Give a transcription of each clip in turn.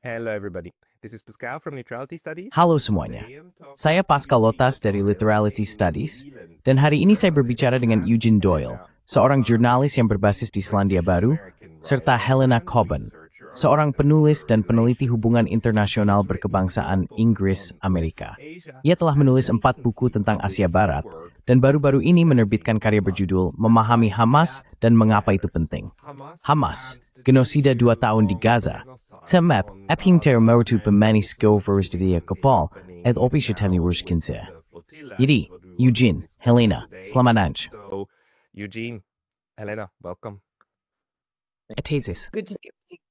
Hello everybody. This is Pascal from Neutrality Studies. Halo semuanya, saya Pascal Lotas dari Literality Studies, dan hari ini saya berbicara dengan Eugene Doyle, seorang jurnalis yang berbasis di Selandia Baru, serta Helena Cobban, seorang penulis dan peneliti hubungan internasional berkebangsaan Inggris-Amerika. Ia telah menulis 4 buku tentang Asia Barat, dan baru-baru ini menerbitkan karya berjudul Memahami Hamas dan Mengapa Itu Penting. Hamas, genosida 2 tahun di Gaza, Temep, Epping Termotu Pemanis Govers di Kapal, et Opishatani Rushkinse. Jadi, Eugene, Helena, selamat. So, Eugene, Helena, welcome. Etesis. Good to be with you.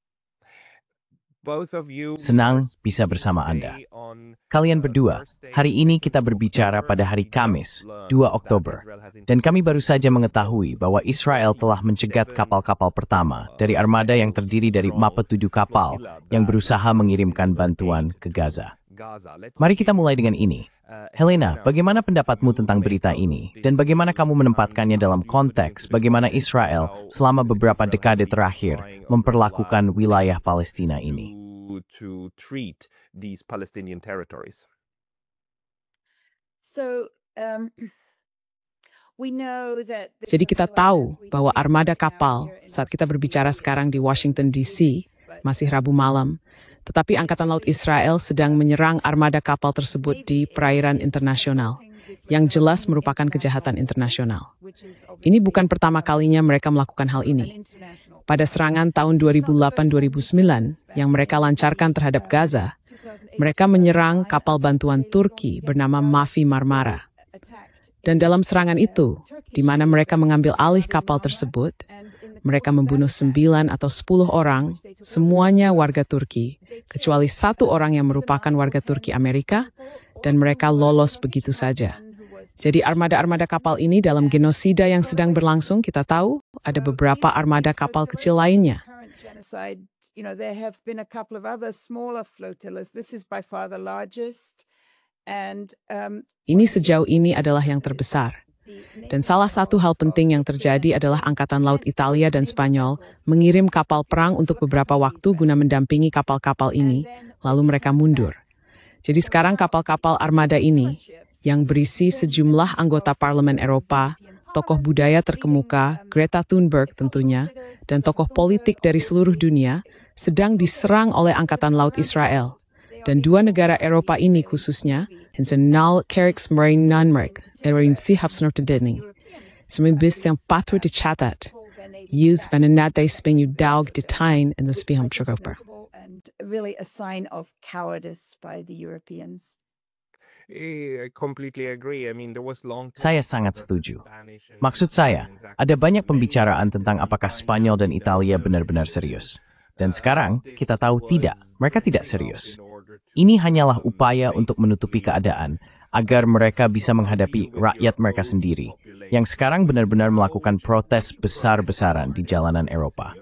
Both of you Senang bisa bersama Anda. Kalian berdua, hari ini kita berbicara pada hari Kamis, 2 Oktober. Dan kami baru saja mengetahui bahwa Israel telah mencegat kapal-kapal pertama dari armada yang terdiri dari 47 kapal yang berusaha mengirimkan bantuan ke Gaza. Mari kita mulai dengan ini. Helena, bagaimana pendapatmu tentang berita ini? Dan bagaimana kamu menempatkannya dalam konteks bagaimana Israel selama beberapa dekade terakhir memperlakukan wilayah Palestina ini? To treat these Palestinian territories. So, we know that Jadi kita tahu bahwa armada kapal saat kita berbicara sekarang di Washington DC masih Rabu malam, tetapi Angkatan Laut Israel sedang menyerang armada kapal tersebut di perairan internasional, yang jelas merupakan kejahatan internasional. Ini bukan pertama kalinya mereka melakukan hal ini. Pada serangan tahun 2008-2009 yang mereka lancarkan terhadap Gaza, mereka menyerang kapal bantuan Turki bernama Mavi Marmara. Dan dalam serangan itu, di mana mereka mengambil alih kapal tersebut, mereka membunuh 9 atau 10 orang, semuanya warga Turki, kecuali 1 orang yang merupakan warga Turki Amerika, dan mereka lolos begitu saja. Jadi armada-armada kapal ini dalam genosida yang sedang berlangsung, kita tahu ada beberapa armada kapal kecil lainnya. you know, there have been a couple of other smaller flotillas. This is by far the largest. And Ini sejauh ini adalah yang terbesar. Dan salah satu hal penting yang terjadi adalah Angkatan Laut Italia dan Spanyol mengirim kapal perang untuk beberapa waktu guna mendampingi kapal-kapal ini, lalu mereka mundur. Jadi sekarang kapal-kapal armada ini, yang berisi sejumlah anggota Parlemen Eropa, tokoh budaya terkemuka, Greta Thunberg tentunya, dan tokoh politik dari seluruh dunia, sedang diserang oleh Angkatan Laut Israel. Dan 2 negara Eropa ini khususnya, National Krijgsmarine Nanmerk, erin Sihabsnortedening, semibis yang patut dicatat, use Benenate Spenu Daug Detain in the Spiham Trokoper. and really a sign of cowardice by the Europeans. I completely agree. I mean, there was long. Saya sangat setuju. Maksud saya, ada banyak pembicaraan tentang apakah Spanyol dan Italia benar-benar serius. Dan sekarang, kita tahu tidak, mereka tidak serius. Ini hanyalah upaya untuk menutupi keadaan, agar mereka bisa menghadapi rakyat mereka sendiri, yang sekarang benar-benar melakukan protes besar-besaran di jalanan Eropa.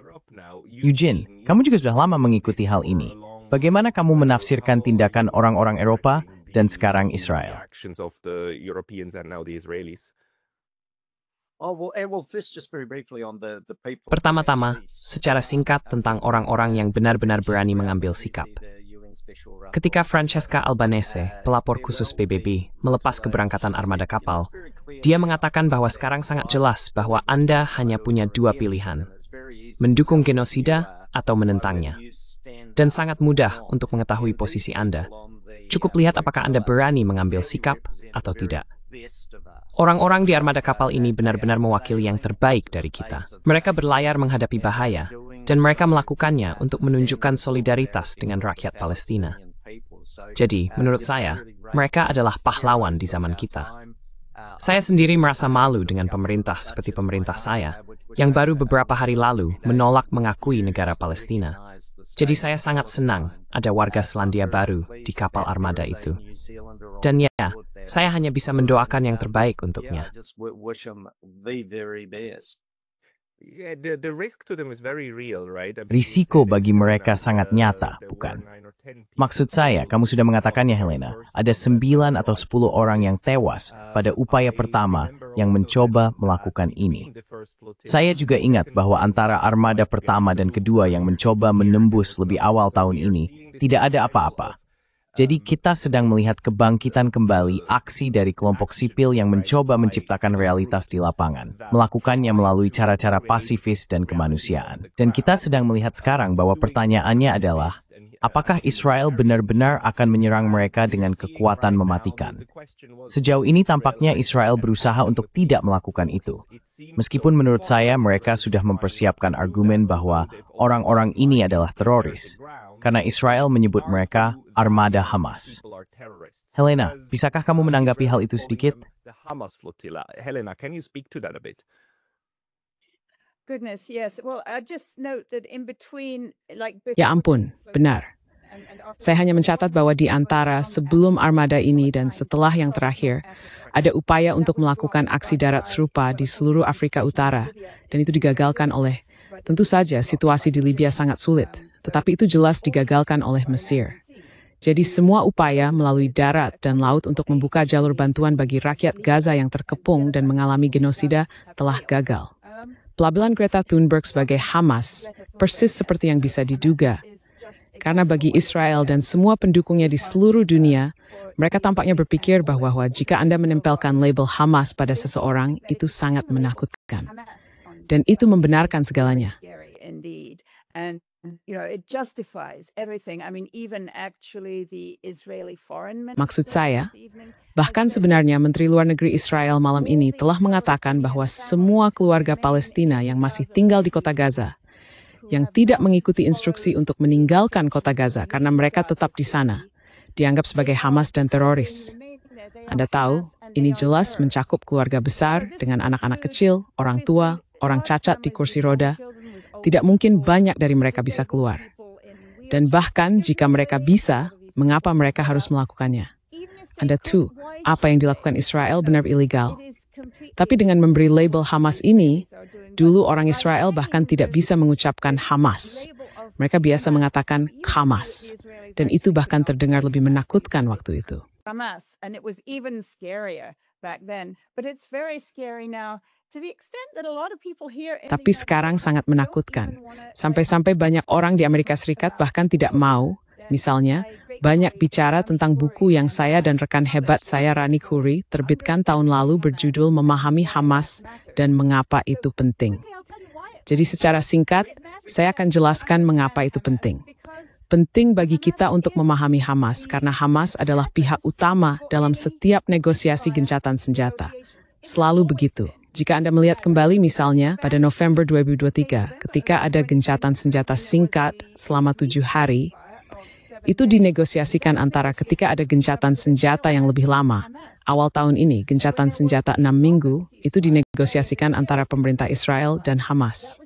Eugene, kamu juga sudah lama mengikuti hal ini. Bagaimana kamu menafsirkan tindakan orang-orang Eropa dan sekarang Israel? Actions of the Europeans and now the Israelis. Pertama-tama, secara singkat tentang orang-orang yang benar-benar berani mengambil sikap. Ketika Francesca Albanese, pelapor khusus PBB, melepas keberangkatan armada kapal, dia mengatakan bahwa sekarang sangat jelas bahwa Anda hanya punya 2 pilihan, mendukung genosida atau menentangnya. Dan sangat mudah untuk mengetahui posisi Anda. Cukup lihat apakah Anda berani mengambil sikap atau tidak. Orang-orang di armada kapal ini benar-benar mewakili yang terbaik dari kita. Mereka berlayar menghadapi bahaya, dan mereka melakukannya untuk menunjukkan solidaritas dengan rakyat Palestina. Jadi, menurut saya, mereka adalah pahlawan di zaman kita. Saya sendiri merasa malu dengan pemerintah seperti pemerintah saya, yang baru beberapa hari lalu menolak mengakui negara Palestina. Jadi saya sangat senang ada warga Selandia Baru di kapal armada itu. Dan ya, saya hanya bisa mendoakan yang terbaik untuknya. Yeah, the risk to them is very real, right? I mean, Risiko bagi mereka sangat nyata, bukan? Maksud saya, kamu sudah mengatakannya Helena, ada 9 atau 10 orang yang tewas pada upaya pertama yang mencoba melakukan ini. Saya juga ingat bahwa antara armada pertama dan kedua yang mencoba menembus lebih awal tahun ini, tidak ada apa-apa. Jadi kita sedang melihat kebangkitan kembali aksi dari kelompok sipil yang mencoba menciptakan realitas di lapangan, melakukannya melalui cara-cara pasifis dan kemanusiaan. Dan kita sedang melihat sekarang bahwa pertanyaannya adalah, apakah Israel benar-benar akan menyerang mereka dengan kekuatan mematikan? Sejauh ini tampaknya Israel berusaha untuk tidak melakukan itu. Meskipun menurut saya mereka sudah mempersiapkan argumen bahwa orang-orang ini adalah teroris, karena Israel menyebut mereka armada Hamas. Helena, bisakah kamu menanggapi hal itu sedikit? Helena, can you speak to that a bit? Goodness, yes. Well, I just note that in between, like Ya ampun, benar. Saya hanya mencatat bahwa di antara sebelum armada ini dan setelah yang terakhir, ada upaya untuk melakukan aksi darat serupa di seluruh Afrika Utara, dan itu digagalkan oleh, tentu saja situasi di Libya sangat sulit, tetapi itu jelas digagalkan oleh Mesir. Jadi semua upaya melalui darat dan laut untuk membuka jalur bantuan bagi rakyat Gaza yang terkepung dan mengalami genosida telah gagal. Pelabelan Greta Thunberg sebagai Hamas persis seperti yang bisa diduga. Karena bagi Israel dan semua pendukungnya di seluruh dunia, mereka tampaknya berpikir bahwa jika Anda menempelkan label Hamas pada seseorang, itu sangat menakutkan. Dan itu membenarkan segalanya. And it justifies everything. I mean, even actually the Israeli foreign minister. Maksud saya, bahkan sebenarnya Menteri Luar Negeri Israel malam ini telah mengatakan bahwa semua keluarga Palestina yang masih tinggal di kota Gaza, yang tidak mengikuti instruksi untuk meninggalkan kota Gaza karena mereka tetap di sana, dianggap sebagai Hamas dan teroris. Anda tahu, ini jelas mencakup keluarga besar dengan anak-anak kecil, orang tua, orang cacat di kursi roda. Tidak mungkin banyak dari mereka bisa keluar. Dan bahkan jika mereka bisa, mengapa mereka harus melakukannya? Anda tahu, apa yang dilakukan Israel benar ilegal. Tapi dengan memberi label Hamas ini, dulu orang Israel bahkan tidak bisa mengucapkan Hamas. Mereka biasa mengatakan Hamas. Dan itu bahkan terdengar lebih menakutkan waktu itu. Hamas, and it was even scarier back then. But it's very scary now. Tapi sekarang sangat menakutkan. Sampai-sampai banyak orang di Amerika Serikat bahkan tidak mau, misalnya, banyak bicara tentang buku yang saya dan rekan hebat saya Rani Khoury terbitkan tahun lalu berjudul Memahami Hamas dan Mengapa Itu Penting. Jadi secara singkat, saya akan jelaskan mengapa itu penting. Penting bagi kita untuk memahami Hamas karena Hamas adalah pihak utama dalam setiap negosiasi gencatan senjata. Selalu begitu. Jika Anda melihat kembali misalnya pada November 2023, ketika ada gencatan senjata singkat selama 7 hari, itu dinegosiasikan antara ketika ada gencatan senjata yang lebih lama. Awal tahun ini, gencatan senjata 6 minggu, itu dinegosiasikan antara pemerintah Israel dan Hamas.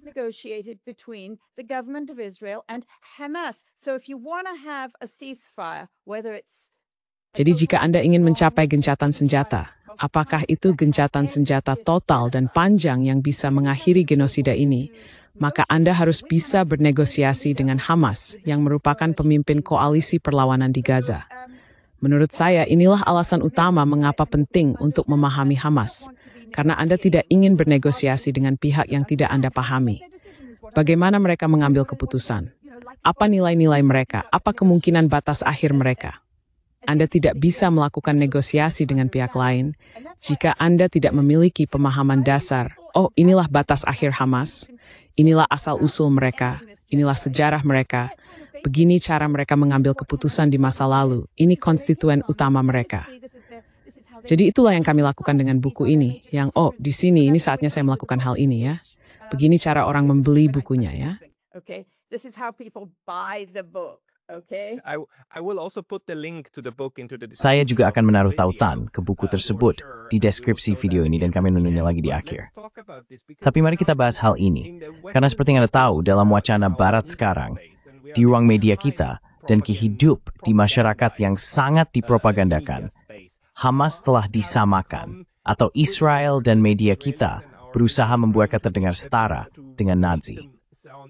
Jadi jika Anda ingin mencapai gencatan senjata, apakah itu gencatan senjata total dan panjang yang bisa mengakhiri genosida ini, maka Anda harus bisa bernegosiasi dengan Hamas yang merupakan pemimpin koalisi perlawanan di Gaza. Menurut saya, inilah alasan utama mengapa penting untuk memahami Hamas, karena Anda tidak ingin bernegosiasi dengan pihak yang tidak Anda pahami. Bagaimana mereka mengambil keputusan? Apa nilai-nilai mereka? Apa kemungkinan batas akhir mereka? Anda tidak bisa melakukan negosiasi dengan pihak lain jika Anda tidak memiliki pemahaman dasar, oh inilah batas akhir Hamas, inilah asal-usul mereka, inilah sejarah mereka, begini cara mereka mengambil keputusan di masa lalu, ini konstituen utama mereka. Jadi itulah yang kami lakukan dengan buku ini, yang di sini, ini saatnya saya melakukan hal ini ya. Begini cara orang membeli bukunya ya. Saya juga akan menaruh tautan ke buku tersebut di deskripsi video ini dan kami menunjuknya lagi di akhir. Tapi mari kita bahas hal ini, karena seperti yang Anda tahu dalam wacana Barat sekarang, di ruang media kita dan hidup di masyarakat yang sangat dipropagandakan, Hamas telah disamakan, atau Israel dan media kita berusaha membuatnya terdengar setara dengan Nazi.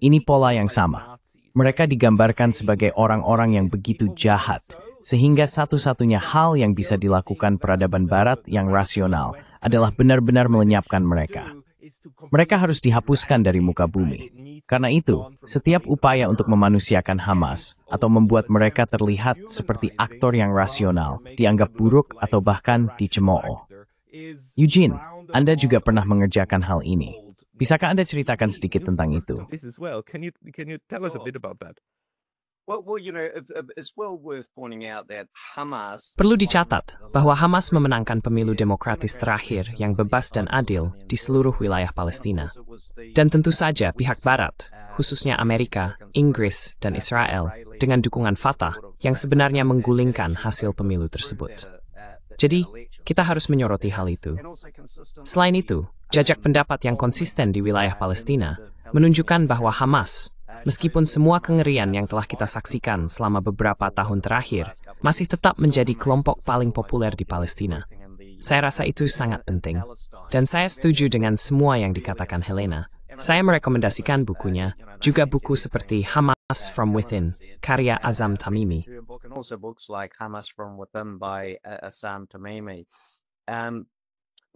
Ini pola yang sama. Mereka digambarkan sebagai orang-orang yang begitu jahat, sehingga satu-satunya hal yang bisa dilakukan peradaban Barat yang rasional adalah benar-benar melenyapkan mereka. Mereka harus dihapuskan dari muka bumi. Karena itu, setiap upaya untuk memanusiakan Hamas atau membuat mereka terlihat seperti aktor yang rasional dianggap buruk atau bahkan dicemooh. Eugene, Anda juga pernah mengerjakan hal ini. Bisakah Anda ceritakan sedikit tentang itu? This as well. Can you tell us a bit about that? Well, it's well worth pointing out that Hamas. Perlu dicatat bahwa Hamas memenangkan pemilu demokratis terakhir yang bebas dan adil di seluruh wilayah Palestina. Dan tentu saja pihak Barat, khususnya Amerika, Inggris, dan Israel, dengan dukungan Fatah yang sebenarnya menggulingkan hasil pemilu tersebut. Jadi, kita harus menyoroti hal itu. Selain itu, jajak pendapat yang konsisten di wilayah Palestina menunjukkan bahwa Hamas, meskipun semua kengerian yang telah kita saksikan selama beberapa tahun terakhir, masih tetap menjadi kelompok paling populer di Palestina. Saya rasa itu sangat penting. Dan saya setuju dengan semua yang dikatakan Helena. Saya merekomendasikan bukunya, juga buku seperti Hamas from Within, karya Azam Tamimi. And also books like Hamas from Within by Assam Tamimi.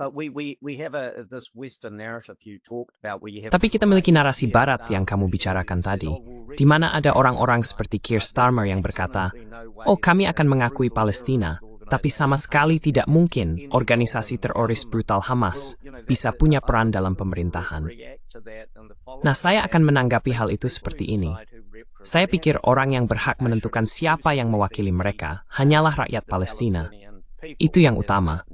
But we have this Western narrative you talked about where you have. Tapi kita memiliki narasi Barat yang kamu bicarakan tadi, di mana ada orang-orang seperti Keir Starmer yang berkata, "Oh, kami akan mengakui Palestina, tapi sama sekali tidak mungkin organisasi teroris brutal Hamas bisa punya peran dalam pemerintahan." Nah, saya akan menanggapi hal itu seperti ini. Saya pikir orang yang berhak menentukan siapa yang mewakili mereka hanyalah rakyat Palestina. Itu yang utama.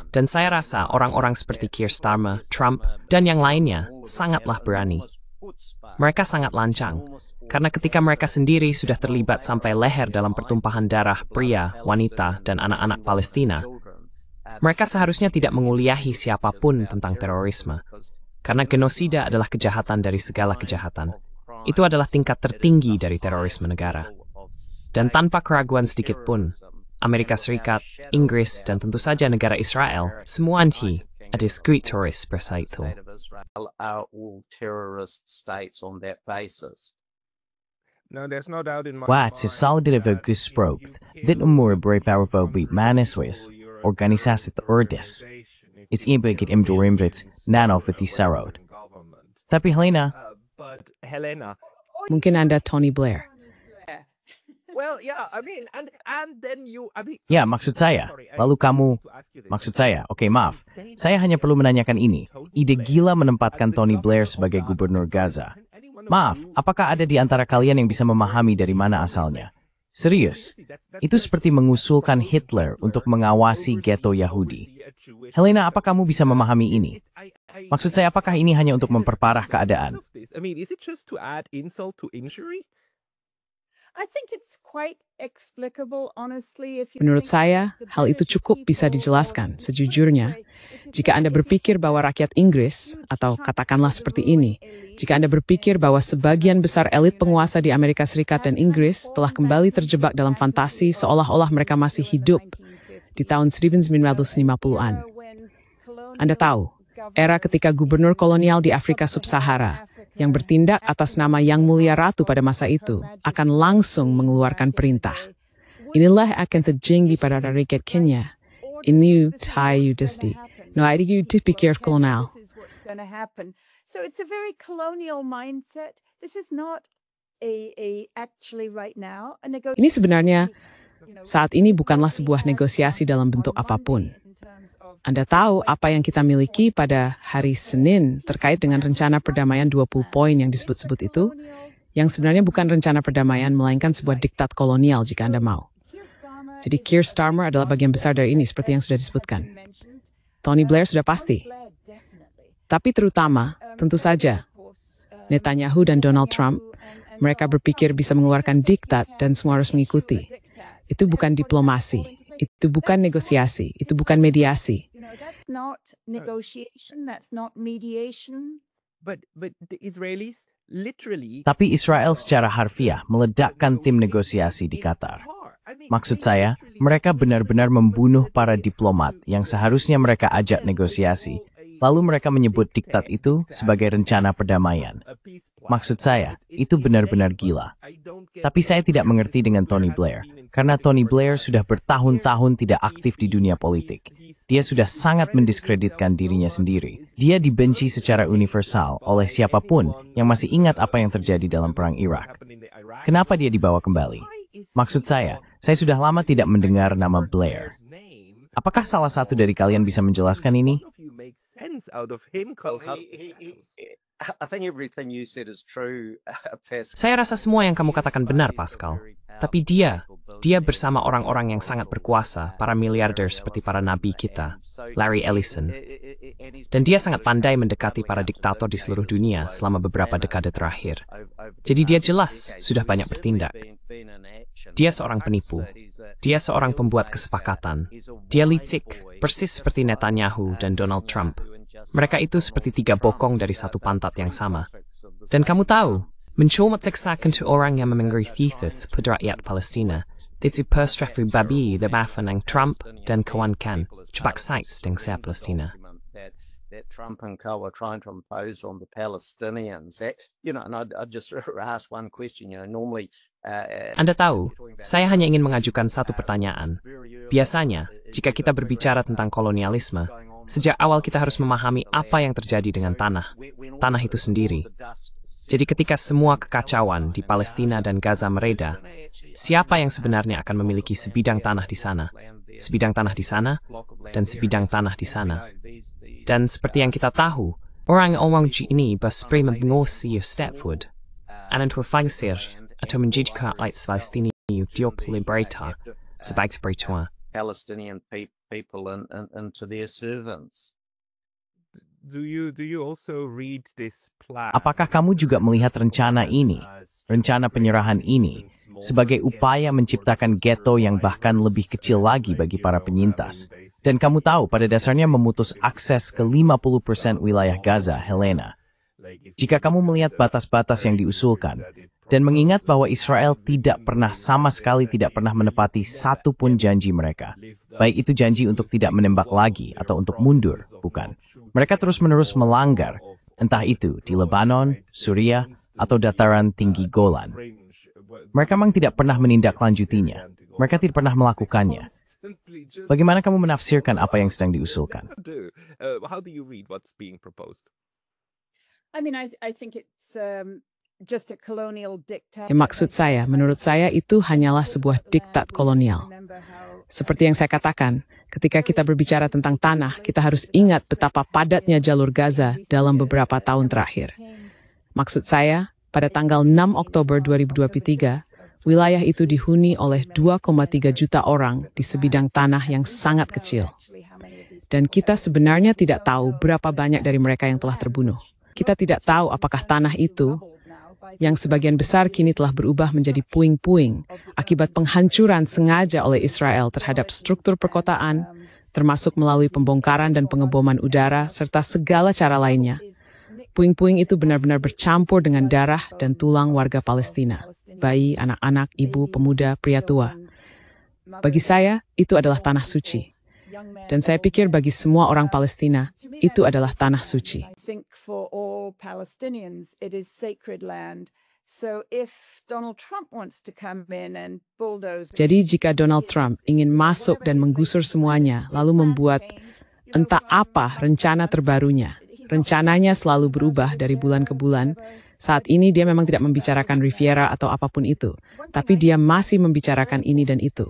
Dan saya rasa orang-orang seperti Keir Starmer, Trump, dan yang lainnya sangatlah berani. Mereka sangat lancang, karena ketika mereka sendiri sudah terlibat sampai leher dalam pertumpahan darah pria, wanita, dan anak-anak Palestina, mereka seharusnya tidak menguliahi siapapun tentang terorisme. Karena genosida adalah kejahatan dari segala kejahatan. Itu adalah tingkat tertinggi dari terorisme negara. Dan tanpa keraguan sedikit pun, Amerika Serikat, Inggris, dan tentu saja negara Israel, semua anti ada skuit teroris bersama itu. Are all terrorist states on that basis. No, there's no doubt in my Wat is solidaritet gesproken. Dit umur bereipower bij maniswis, organisasi teroris. Is iebegit im dorimrit, nano with Sarod. Tapi Helena, But Helena. Mungkin Anda Tony Blair. Well, yeah, I mean, and then you, I mean. ya maksud saya, lalu kamu, maksud saya, oke maaf, saya hanya perlu menanyakan ini, ide gila menempatkan Tony Blair sebagai gubernur Gaza. Maaf, apakah ada di antara kalian yang bisa memahami dari mana asalnya? Serius, itu seperti mengusulkan Hitler untuk mengawasi ghetto Yahudi. Helena, apa kamu bisa memahami ini? Maksud saya, apakah ini hanya untuk memperparah keadaan? I mean, is it just to add insult to injury? I think it's quite explicable, honestly. Menurut saya, hal itu cukup bisa dijelaskan sejujurnya. Jika Anda berpikir bahwa rakyat Inggris, atau katakanlah seperti ini, jika Anda berpikir bahwa sebagian besar elit penguasa di Amerika Serikat dan Inggris telah kembali terjebak dalam fantasi seolah-olah mereka masih hidup di tahun 1950-an. Anda tahu, era ketika gubernur kolonial di Afrika Sub-Sahara yang bertindak atas nama Yang Mulia Ratu pada masa itu akan langsung mengeluarkan perintah. Inilah akan terjadi pada rakyat Kenya. Ini tayo disti. No, ada you dipikir kolonial. So it's a very colonial mindset. This is not actually right now. Ini sebenarnya saat ini bukanlah sebuah negosiasi dalam bentuk apapun. Anda tahu apa yang kita miliki pada hari Senin terkait dengan rencana perdamaian 20 poin yang disebut-sebut itu, yang sebenarnya bukan rencana perdamaian, melainkan sebuah diktat kolonial jika Anda mau. Jadi Keir Starmer adalah bagian besar dari ini, seperti yang sudah disebutkan. Tony Blair sudah pasti. Tapi terutama, tentu saja, Netanyahu dan Donald Trump, mereka berpikir bisa mengeluarkan diktat dan semua harus mengikuti. Itu bukan diplomasi. Itu bukan negosiasi, itu bukan mediasi. That's not negotiation, that's not mediation. But the Israelis literally. Tapi Israel secara harfiah meledakkan tim negosiasi di Qatar. Maksud saya, mereka benar-benar membunuh para diplomat yang seharusnya mereka ajak negosiasi. Lalu mereka menyebut diktat itu sebagai rencana perdamaian. Maksud saya, itu benar-benar gila. Tapi saya tidak mengerti dengan Tony Blair, karena Tony Blair sudah bertahun-tahun tidak aktif di dunia politik. dia sudah sangat mendiskreditkan dirinya sendiri. Dia dibenci secara universal oleh siapapun yang masih ingat apa yang terjadi dalam Perang Irak. Kenapa dia dibawa kembali? Maksud saya sudah lama tidak mendengar nama Blair. Apakah salah satu dari kalian bisa menjelaskan ini? I think everything you said is true, Pascal. Saya rasa semua yang kamu katakan benar, Pascal. Tapi dia bersama orang-orang yang sangat berkuasa, para miliarder seperti para nabi kita, Larry Ellison. Dan dia sangat pandai mendekati para diktator di seluruh dunia selama beberapa dekade terakhir. Jadi dia jelas sudah banyak bertindak. Dia seorang penipu. Dia seorang pembuat kesepakatan. Dia licik, persis seperti Netanyahu dan Donald Trump. Mereka itu seperti tiga bokong dari satu pantat yang sama. Dan kamu tahu, mencomot seksakan tu orang yang mengkritis pada rakyat Palestina. Itu perstrefu babi the bafen ng Trump dan kawan-kawan cepat sites dengan saya Palestina. That Trump and co are trying to impose on the Palestinians. And I'd just ask one question. Normally, Anda tahu, saya hanya ingin mengajukan satu pertanyaan. Biasanya, jika kita berbicara tentang kolonialisme, sejak awal kita harus memahami apa yang terjadi dengan tanah itu sendiri. Jadi ketika semua kekacauan di Palestina dan Gaza mereda, siapa yang sebenarnya akan memiliki sebidang tanah di sana? Sebidang tanah di sana, dan sebidang tanah di sana. Dan seperti yang kita tahu, orang-orang ini berspray mengosi Stepford, untuk fangsir atau menjadikan rakyat Palestina diop liberator sebagai perituan. Palestinian people into their servants. Do you also read this plan? Apakah kamu juga melihat rencana ini, rencana penyerahan ini, sebagai upaya menciptakan ghetto yang bahkan lebih kecil lagi bagi para penyintas? Dan kamu tahu, pada dasarnya memutus akses ke 50% wilayah Gaza, Helena. Jika kamu melihat batas-batas yang diusulkan, dan mengingat bahwa Israel sama sekali tidak pernah menepati satu pun janji mereka, baik itu janji untuk tidak menembak lagi atau untuk mundur, bukan. Mereka terus-menerus melanggar, entah itu di Lebanon, Suriah, atau dataran tinggi Golan. Mereka memang tidak pernah menindaklanjutinya. Mereka tidak pernah melakukannya. Bagaimana kamu menafsirkan apa yang sedang diusulkan? How do you read what's being proposed? I mean, I think it's just a colonial diktat. Maksud saya, menurut saya itu hanyalah sebuah diktat kolonial. Seperti yang saya katakan, ketika kita berbicara tentang tanah, kita harus ingat betapa padatnya jalur Gaza dalam beberapa tahun terakhir. Maksud saya, pada tanggal 6 Oktober 2023, wilayah itu dihuni oleh 2,3 juta orang di sebidang tanah yang sangat kecil. Dan kita sebenarnya tidak tahu berapa banyak dari mereka yang telah terbunuh. Kita tidak tahu apakah tanah itu, yang sebagian besar kini telah berubah menjadi puing-puing akibat penghancuran sengaja oleh Israel terhadap struktur perkotaan, termasuk melalui pembongkaran dan pengeboman udara, serta segala cara lainnya. Puing-puing itu benar-benar bercampur dengan darah dan tulang warga Palestina, bayi, anak-anak, ibu, pemuda, pria tua. Bagi saya, itu adalah tanah suci. Dan saya pikir bagi semua orang Palestina, itu adalah tanah suci. I think for all Palestinians, it is sacred land. So if Donald Trump wants to come in and bulldoze... Jadi jika Donald Trump ingin masuk dan menggusur semuanya, lalu membuat entah apa rencana terbarunya, rencananya selalu berubah dari bulan ke bulan. Saat ini dia memang tidak membicarakan Riviera atau apapun itu, tapi dia masih membicarakan ini dan itu.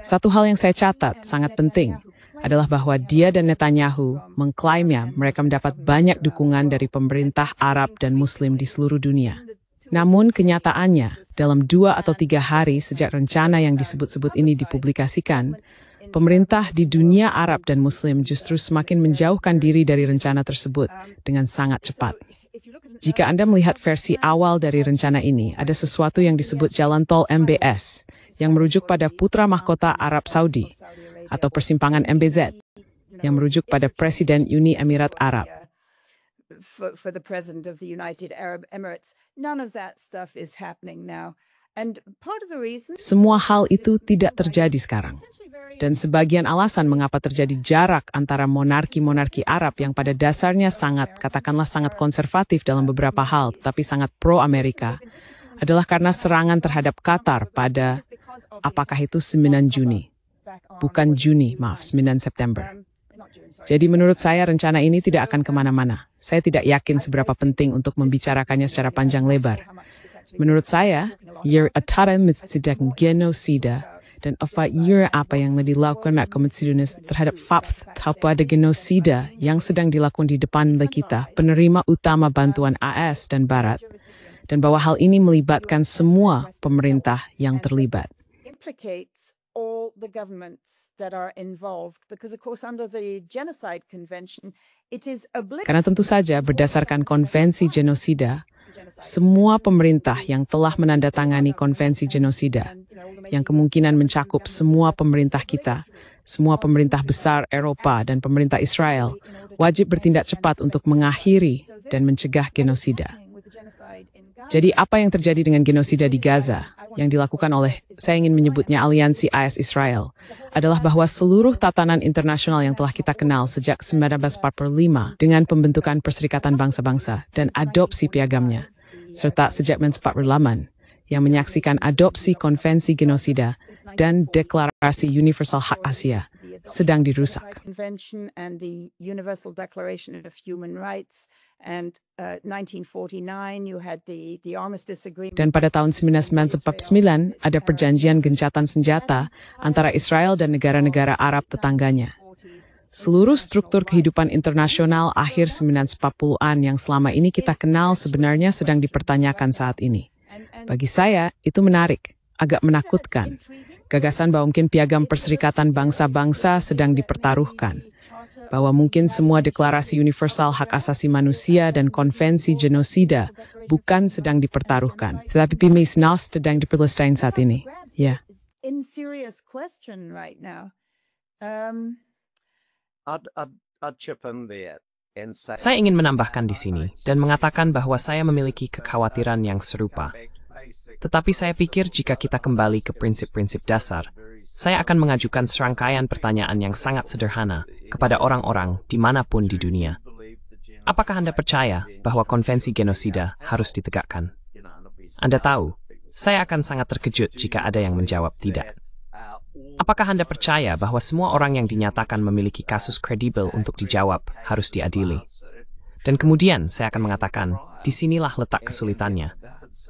Satu hal yang saya catat sangat penting adalah bahwa dia dan Netanyahu mengklaimnya mereka mendapat banyak dukungan dari pemerintah Arab dan Muslim di seluruh dunia. Namun kenyataannya, dalam 2 atau 3 hari sejak rencana yang disebut-sebut ini dipublikasikan, pemerintah di dunia Arab dan Muslim justru semakin menjauhkan diri dari rencana tersebut dengan sangat cepat. Jika Anda melihat versi awal dari rencana ini, ada sesuatu yang disebut Jalan Tol MBS, yang merujuk pada putra mahkota Arab Saudi, atau persimpangan MBZ, yang merujuk pada Presiden Uni Emirat Arab. For the President of the United Arab Emirates, none of that stuff is happening now. And part of the reason... Semua hal itu tidak terjadi sekarang. Dan sebagian alasan mengapa terjadi jarak antara monarki-monarki Arab yang pada dasarnya katakanlah sangat konservatif dalam beberapa hal, tetapi sangat pro-Amerika, adalah karena serangan terhadap Qatar pada, apakah itu 9 Juni? Bukan Juni, maaf, 9 September. Jadi menurut saya rencana ini tidak akan kemana-mana. Saya tidak yakin seberapa penting untuk membicarakannya secara panjang lebar. Menurut saya, atara sidang genosida dan apa yang dilakukan Komisi terhadap pada genosida yang sedang dilakukan di depan kita, penerima utama bantuan AS dan Barat, dan bahwa hal ini melibatkan semua pemerintah yang terlibat. All the governments that are involved, because of course under the Genocide Convention, it is Karena tentu saja berdasarkan konvensi genosida, semua pemerintah yang telah menandatangani konvensi genosida, yang kemungkinan mencakup semua pemerintah kita, semua pemerintah besar Eropa dan pemerintah Israel, wajib bertindak cepat untuk mengakhiri dan mencegah genosida. Jadi apa yang terjadi dengan genosida di Gaza, yang dilakukan oleh, saya ingin menyebutnya Aliansi AS Israel, adalah bahwa seluruh tatanan internasional yang telah kita kenal sejak 1945 dengan pembentukan Perserikatan Bangsa-Bangsa dan adopsi piagamnya, serta sejak 1948 yang menyaksikan adopsi konvensi genosida dan deklarasi Universal Hak Asia, sedang dirusak. Convention and the Universal Declaration of Human Rights, and 1949 you had the Armistice Agreement. Dan pada tahun 1949 ada perjanjian gencatan senjata antara Israel dan negara-negara Arab tetangganya. Seluruh struktur kehidupan internasional akhir 1940-an yang selama ini kita kenal sebenarnya sedang dipertanyakan saat ini. Bagi saya, itu menarik, agak menakutkan. Gagasan bahwa mungkin piagam Perserikatan Bangsa-Bangsa sedang dipertaruhkan. Bahwa mungkin semua deklarasi universal hak asasi manusia dan konvensi genosida bukan sedang dipertaruhkan. Tetapi PMISNAS sedang diperlestarikan saat ini. Ya. In serious question right now. I'd chip in there and say, Saya ingin menambahkan di sini dan mengatakan bahwa saya memiliki kekhawatiran yang serupa. Tetapi saya pikir jika kita kembali ke prinsip-prinsip dasar, saya akan mengajukan serangkaian pertanyaan yang sangat sederhana kepada orang-orang dimanapun di dunia. Apakah Anda percaya bahwa konvensi genosida harus ditegakkan? Anda tahu, saya akan sangat terkejut jika ada yang menjawab tidak. Apakah Anda percaya bahwa semua orang yang dinyatakan memiliki kasus kredibel untuk dijawab harus diadili? Dan kemudian saya akan mengatakan, disinilah letak kesulitannya.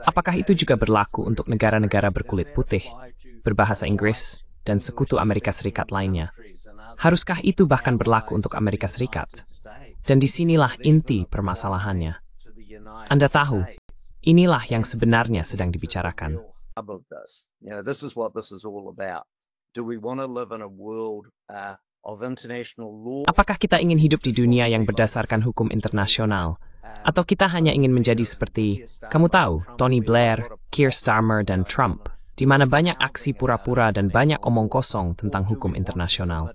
Apakah itu juga berlaku untuk negara-negara berkulit putih, berbahasa Inggris, dan sekutu Amerika Serikat lainnya? Haruskah itu bahkan berlaku untuk Amerika Serikat? Dan disinilah inti permasalahannya. Anda tahu, inilah yang sebenarnya sedang dibicarakan. This is what this is all about. Do we want to live in a world of international law? Apakah kita ingin hidup di dunia yang berdasarkan hukum internasional? Atau kita hanya ingin menjadi seperti, kamu tahu, Tony Blair, Keir Starmer, dan Trump, di mana banyak aksi pura-pura dan banyak omong kosong tentang hukum internasional?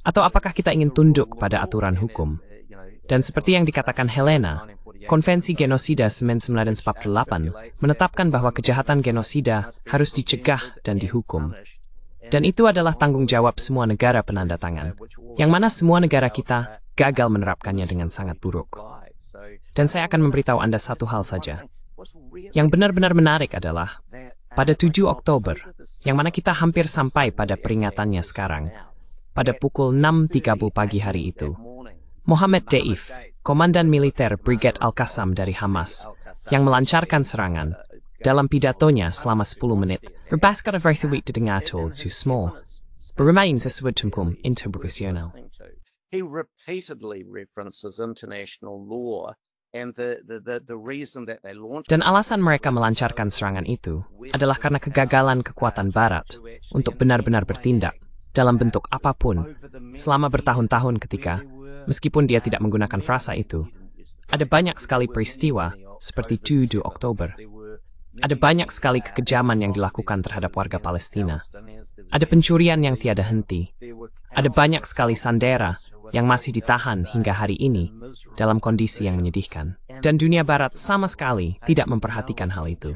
Atau apakah kita ingin tunduk pada aturan hukum? Dan seperti yang dikatakan Helena, Konvensi Genosida 1948 menetapkan bahwa kejahatan genosida harus dicegah dan dihukum. Dan itu adalah tanggung jawab semua negara penanda tangan, yang mana semua negara kita gagal menerapkannya dengan sangat buruk. Dan saya akan memberitahu Anda satu hal saja. Yang benar-benar menarik adalah, pada 7 Oktober, yang mana kita hampir sampai pada peringatannya sekarang, pada pukul 6.30 pagi hari itu, Mohammed Deif, komandan militer Brigade Al-Qassam dari Hamas, yang melancarkan serangan, dalam pidatonya selama 10 menit, berbaskat versi didengar too small, bermain sesuai hukum internasional. He repeatedly references international law. And the reason that they launched... Dan alasan mereka melancarkan serangan itu adalah karena kegagalan kekuatan Barat untuk benar-benar bertindak dalam bentuk apapun selama bertahun-tahun ketika, meskipun dia tidak menggunakan frasa itu, ada banyak sekali peristiwa seperti 7 Oktober. Ada banyak sekali kekejaman yang dilakukan terhadap warga Palestina. Ada pencurian yang tiada henti. Ada banyak sekali sandera yang masih ditahan hingga hari ini dalam kondisi yang menyedihkan. Dan dunia Barat sama sekali tidak memperhatikan hal itu.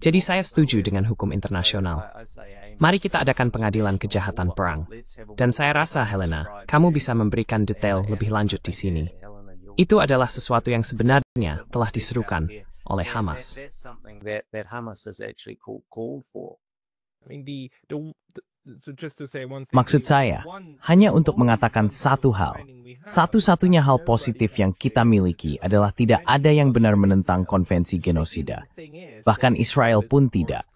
Jadi saya setuju dengan hukum internasional. Mari kita adakan pengadilan kejahatan perang. Dan saya rasa, Helena, kamu bisa memberikan detail lebih lanjut di sini. Itu adalah sesuatu yang sebenarnya telah diserukan oleh Hamas. That's something that Hamas has actually called for. I mean, Maksud saya, hanya untuk mengatakan satu hal. Satu-satunya hal positif yang kita miliki adalah tidak ada yang benar menentang konvensi genosida. Bahkan Israel pun tidak.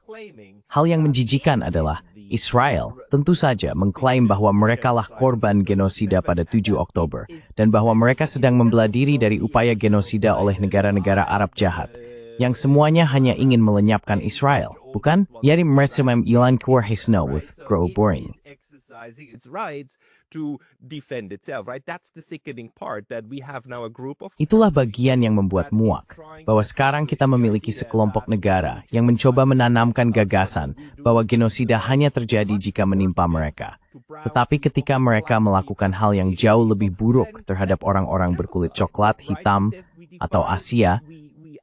Hal yang menjijikan adalah Israel tentu saja mengklaim bahwa merekalah korban genosida pada 7 Oktober dan bahwa mereka sedang membelah diri dari upaya genosida oleh negara-negara Arab jahat, yang semuanya hanya ingin melenyapkan Israel, bukan? Yari meresumem ilan kuarhisno with grow boring. Itulah bagian yang membuat muak, bahwa sekarang kita memiliki sekelompok negara yang mencoba menanamkan gagasan bahwa genosida hanya terjadi jika menimpa mereka. Tetapi ketika mereka melakukan hal yang jauh lebih buruk terhadap orang-orang berkulit coklat, hitam, atau Asia,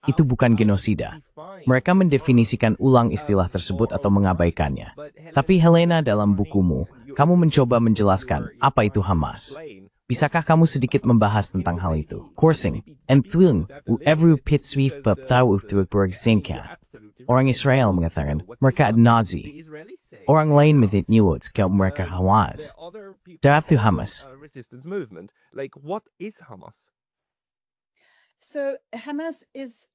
itu bukan genosida. Mereka mendefinisikan ulang istilah tersebut atau mengabaikannya. Tapi Helena, dalam bukumu, kamu mencoba menjelaskan apa itu Hamas. Bisakah kamu sedikit membahas tentang hal itu? Coursing, and thwing, every pit sweep up tahu thwig singka. Orang Israel mengatakan mereka Nazi. Orang lain menyebut kalau mereka Hamas. Daftu Hamas. So Hamas is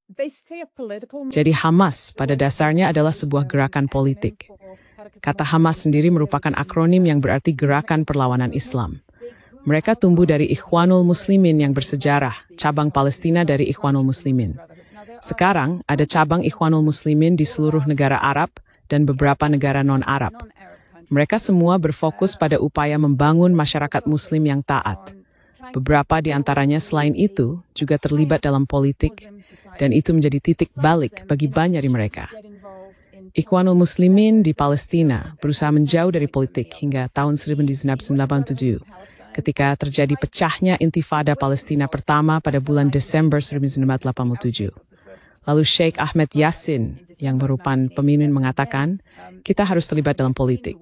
basically a political. Jadi Hamas pada dasarnya adalah sebuah gerakan politik. Kata Hamas sendiri merupakan akronim yang berarti Gerakan Perlawanan Islam. Mereka tumbuh dari Ikhwanul Muslimin yang bersejarah, cabang Palestina dari Ikhwanul Muslimin. Sekarang ada cabang Ikhwanul Muslimin di seluruh negara Arab dan beberapa negara non-Arab. Mereka semua berfokus pada upaya membangun masyarakat Muslim yang taat. Beberapa di antaranya selain itu juga terlibat dalam politik, dan itu menjadi titik balik bagi banyak dari mereka. Ikhwanul Muslimin di Palestina berusaha menjauh dari politik hingga tahun 1987, ketika terjadi pecahnya Intifada Palestina pertama pada bulan Desember 1987. Lalu Sheikh Ahmed Yassin, yang merupakan pemimpin, mengatakan, kita harus terlibat dalam politik.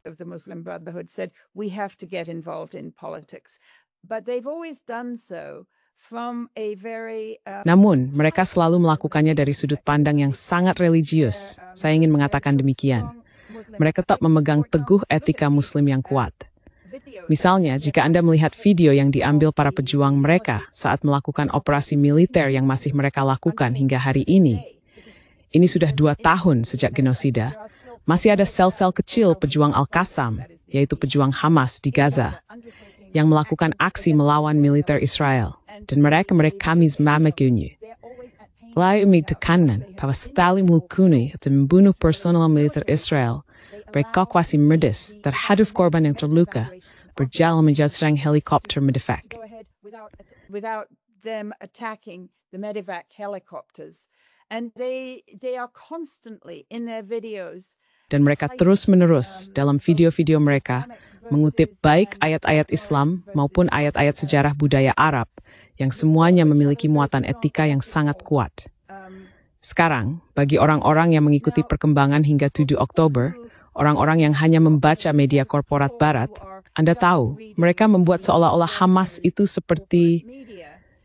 Of the Muslim Brotherhood said we have to get involved in politics, but they've always done so from a very. Namun, mereka selalu melakukannya dari sudut pandang yang sangat religius. Saya ingin mengatakan demikian. Mereka tetap memegang teguh etika Muslim yang kuat. Misalnya, jika Anda melihat video yang diambil para pejuang mereka saat melakukan operasi militer yang masih mereka lakukan hingga hari ini sudah 2 tahun sejak genosida, masih ada sel-sel kecil pejuang Al-Qassam, yaitu pejuang Hamas di Gaza, yang melakukan aksi melawan militer Israel, dan mereka kami memakunya. Lalu ditekankan bahwa Stalin melukuni atau membunuh personel militer Israel, berevakuasi medis terhadap korban yang terluka, berjalan menjauh serang helikopter medevac. Without them attacking the medevac helicopters, and they are constantly in their videos. Dan mereka terus-menerus dalam video-video mereka mengutip baik ayat-ayat Islam maupun ayat-ayat sejarah budaya Arab yang semuanya memiliki muatan etika yang sangat kuat. Sekarang, bagi orang-orang yang mengikuti perkembangan hingga 7 Oktober, orang-orang yang hanya membaca media korporat Barat, Anda tahu, mereka membuat seolah-olah Hamas itu seperti...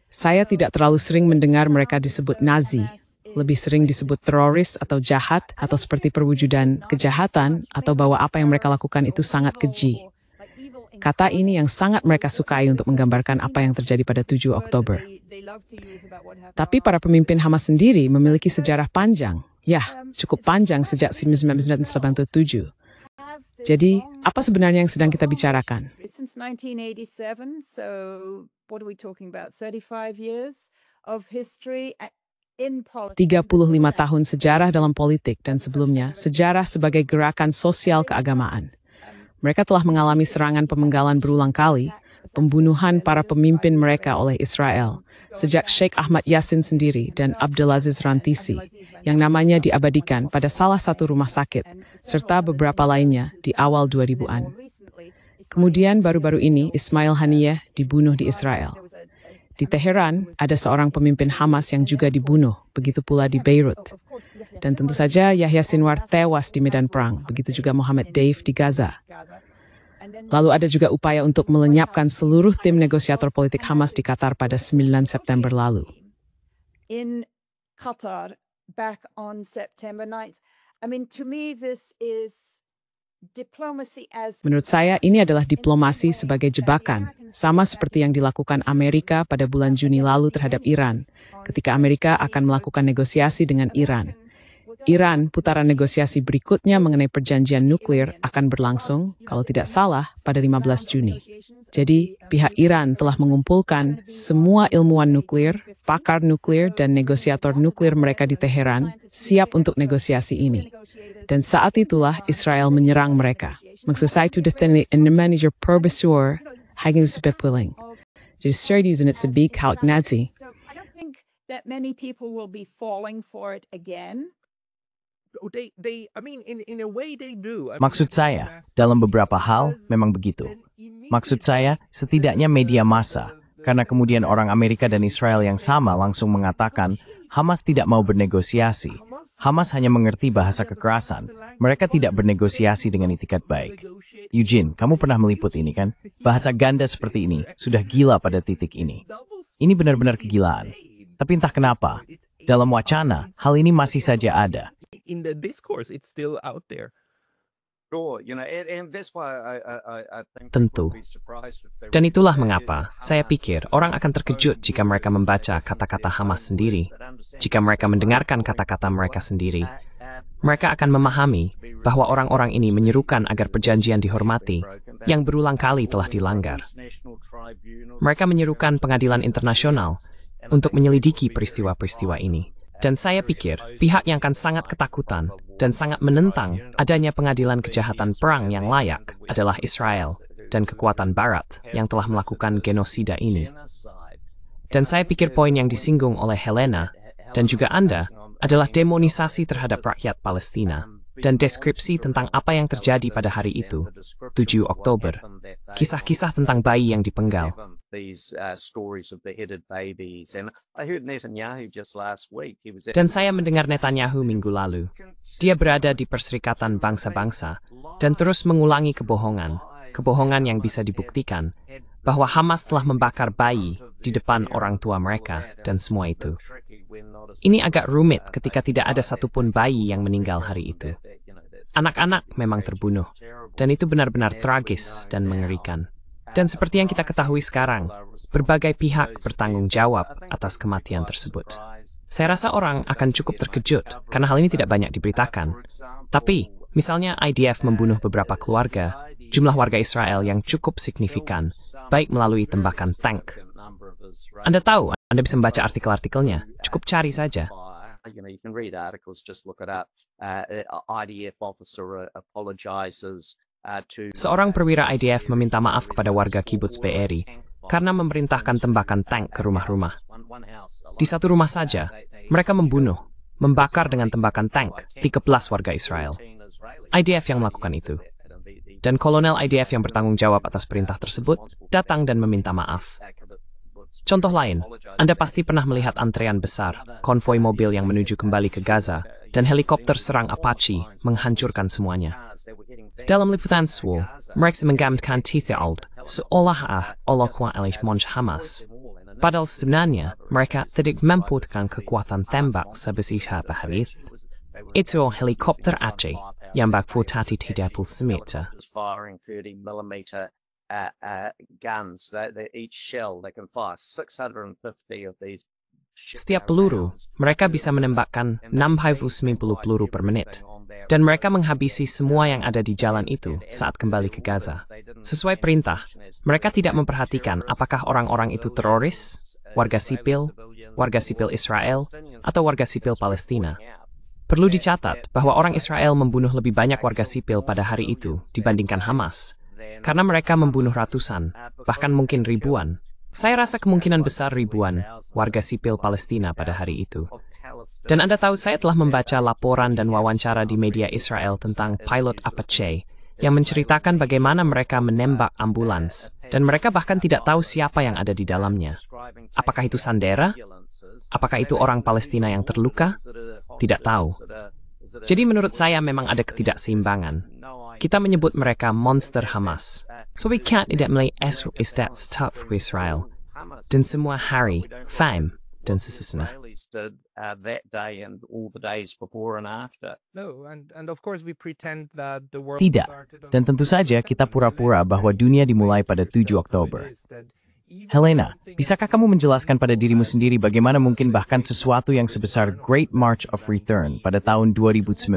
Saya tidak terlalu sering mendengar mereka disebut Nazi. Lebih sering disebut teroris atau jahat, atau seperti perwujudan kejahatan, atau bahwa apa yang mereka lakukan itu sangat keji. Kata ini yang sangat mereka sukai untuk menggambarkan apa yang terjadi pada 7 Oktober. Tapi para pemimpin Hamas sendiri memiliki sejarah panjang. Ya, cukup panjang sejak 1987. Jadi, apa sebenarnya yang sedang kita bicarakan? Since 1987, so what are we talking about? 35 years of history in politics. 35 tahun sejarah dalam politik dan sebelumnya sejarah sebagai gerakan sosial keagamaan. Mereka telah mengalami serangan pemenggalan berulang kali, pembunuhan para pemimpin mereka oleh Israel, sejak Sheikh Ahmad Yassin sendiri dan Abdulaziz Rantisi, yang namanya diabadikan pada salah satu rumah sakit, serta beberapa lainnya di awal 2000-an. Kemudian baru-baru ini Ismail Haniyeh dibunuh di Israel. Di Teheran ada seorang pemimpin Hamas yang juga dibunuh, begitu pula di Beirut. Dan tentu saja Yahya Sinwar tewas di medan perang, begitu juga Mohammed Deif di Gaza. Lalu ada juga upaya untuk melenyapkan seluruh tim negosiator politik Hamas di Qatar pada 9 September lalu. In Qatar back on September 9th. I mean, to me this is diplomacy as Menurut saya, ini adalah diplomasi sebagai jebakan, sama seperti yang dilakukan Amerika pada bulan Juni lalu terhadap Iran, ketika Amerika akan melakukan negosiasi dengan Iran. Iran, putaran negosiasi berikutnya mengenai perjanjian nuklir akan berlangsung, kalau tidak salah, pada 15 Juni. Jadi, pihak Iran telah mengumpulkan semua ilmuwan nuklir, pakar nuklir, dan negosiator nuklir mereka di Teheran, siap untuk negosiasi ini. Dan saat itulah Israel menyerang mereka. Maksud saya itu destiny en manager perbesar hingga sebepuling. Jadi serius dan sebik hal Nazi. so I don't think that many people will be falling for it again. I mean, in a way they do. I mean, Maksud saya, dalam beberapa hal memang begitu. Maksud saya, setidaknya media massa, karena kemudian orang Amerika dan Israel yang sama langsung mengatakan Hamas tidak mau bernegosiasi. Hamas hanya mengerti bahasa kekerasan. Mereka tidak bernegosiasi dengan itikat baik. Eugene, kamu pernah meliput ini kan? Bahasa ganda seperti ini sudah gila pada titik ini. Ini benar-benar kegilaan. Tapi entah kenapa, dalam wacana, hal ini masih saja ada. in the discourse, it's still out there. Sure, and that's why I think Tentu. people would be surprised if they Dan were itulah to mengapa hear saya Hamas pikir orang akan terkejut jika mereka membaca kata-kata Hamas sendiri. Jika mereka mendengarkan kata-kata mereka sendiri, mereka akan memahami bahwa orang-orang ini menyerukan agar perjanjian dihormati, yang berulang kali telah dilanggar. Mereka menyerukan pengadilan internasional untuk menyelidiki peristiwa-peristiwa ini. Dan saya pikir pihak yang akan sangat ketakutan dan sangat menentang adanya pengadilan kejahatan perang yang layak adalah Israel dan kekuatan Barat yang telah melakukan genosida ini. Dan saya pikir poin yang disinggung oleh Helena dan juga Anda adalah demonisasi terhadap rakyat Palestina dan deskripsi tentang apa yang terjadi pada hari itu, 7 Oktober. Kisah-kisah tentang bayi yang dipenggal. Dan saya mendengar Netanyahu minggu lalu. Dia berada di Perserikatan Bangsa-Bangsa dan terus mengulangi kebohongan yang bisa dibuktikan, bahwa Hamas telah membakar bayi di depan orang tua mereka dan semua itu. Ini agak rumit ketika tidak ada satupun bayi yang meninggal hari itu. Anak-anak memang terbunuh, dan itu benar-benar tragis dan mengerikan. Dan seperti yang kita ketahui sekarang, berbagai pihak bertanggung jawab atas kematian tersebut. Saya rasa orang akan cukup terkejut karena hal ini tidak banyak diberitakan. Tapi, misalnya IDF membunuh beberapa keluarga, jumlah warga Israel yang cukup signifikan, baik melalui tembakan tank. Anda tahu, Anda bisa membaca artikel-artikelnya, cukup cari saja. You can read articles, just look it up. IDF officer apologizes to Seorang perwira IDF meminta maaf kepada warga kibbutz Be'eri karena memerintahkan tembakan tank ke rumah-rumah. Di satu rumah saja, mereka membakar dengan tembakan tank 13 warga Israel. IDF yang melakukan itu. Dan kolonel IDF yang bertanggung jawab atas perintah tersebut datang dan meminta maaf. Contoh lain, Anda pasti pernah melihat antrean besar, konvoi mobil yang menuju kembali ke Gaza, dan helikopter serang Apache menghancurkan semuanya. Dalam liputan SWOL, mereka menggambarkan Tithiald seolah olokwa oleh Monj Hamas. Padahal sebenarnya, mereka tidak mempunyai kekuatan tembak sebesar Baharith. Itu helikopter Aceh yang berkapasitas 30 meter. firing 30mm guns. Each shell they can fire 650 of these. Setiap peluru, mereka bisa menembakkan 690 peluru per menit. Dan mereka menghabisi semua yang ada di jalan itu saat kembali ke Gaza. Sesuai perintah, mereka tidak memperhatikan apakah orang-orang itu teroris, warga sipil Israel, atau warga sipil Palestina. Perlu dicatat bahwa orang Israel membunuh lebih banyak warga sipil pada hari itu dibandingkan Hamas. Karena mereka membunuh ratusan, bahkan mungkin ribuan. Saya rasa kemungkinan besar ribuan warga sipil Palestina pada hari itu. Dan Anda tahu saya telah membaca laporan dan wawancara di media Israel tentang pilot Apache yang menceritakan bagaimana mereka menembak ambulans dan mereka bahkan tidak tahu siapa yang ada di dalamnya. Apakah itu Sandera? Apakah itu orang Palestina yang terluka? Tidak tahu. Jadi menurut saya memang ada ketidakseimbangan. Kita menyebut mereka monster Hamas. So we can't identify Israel tough with Israel. Dan semua hari, fame, dan sesuatu. that day and all the days before and after. No, and of course we pretend that the world Tidak, started on dan tentu saja kita pura-pura bahwa dunia dimulai pada 7 Oktober. Helena, bisakah kamu menjelaskan pada dirimu sendiri bagaimana mungkin bahkan sesuatu yang sebesar Great March of Return pada tahun 2019,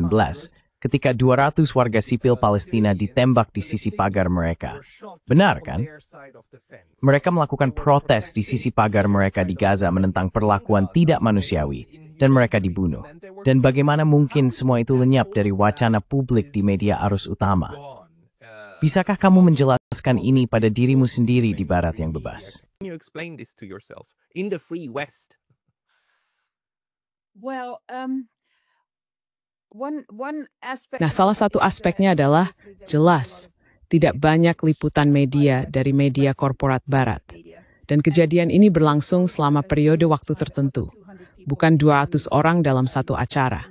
ketika 200 warga sipil Palestina ditembak di sisi pagar mereka? Benar kan? Mereka melakukan protes di sisi pagar mereka di Gaza menentang perlakuan tidak manusiawi, dan mereka dibunuh. Dan bagaimana mungkin semua itu lenyap dari wacana publik di media arus utama? Bisakah kamu menjelaskan ini pada dirimu sendiri di Barat yang bebas? Can you explain this to yourself in the free West? Well, one aspect. Nah, salah satu aspeknya adalah jelas tidak banyak liputan media dari media korporat Barat. Dan kejadian ini berlangsung selama periode waktu tertentu, bukan 200 orang dalam satu acara.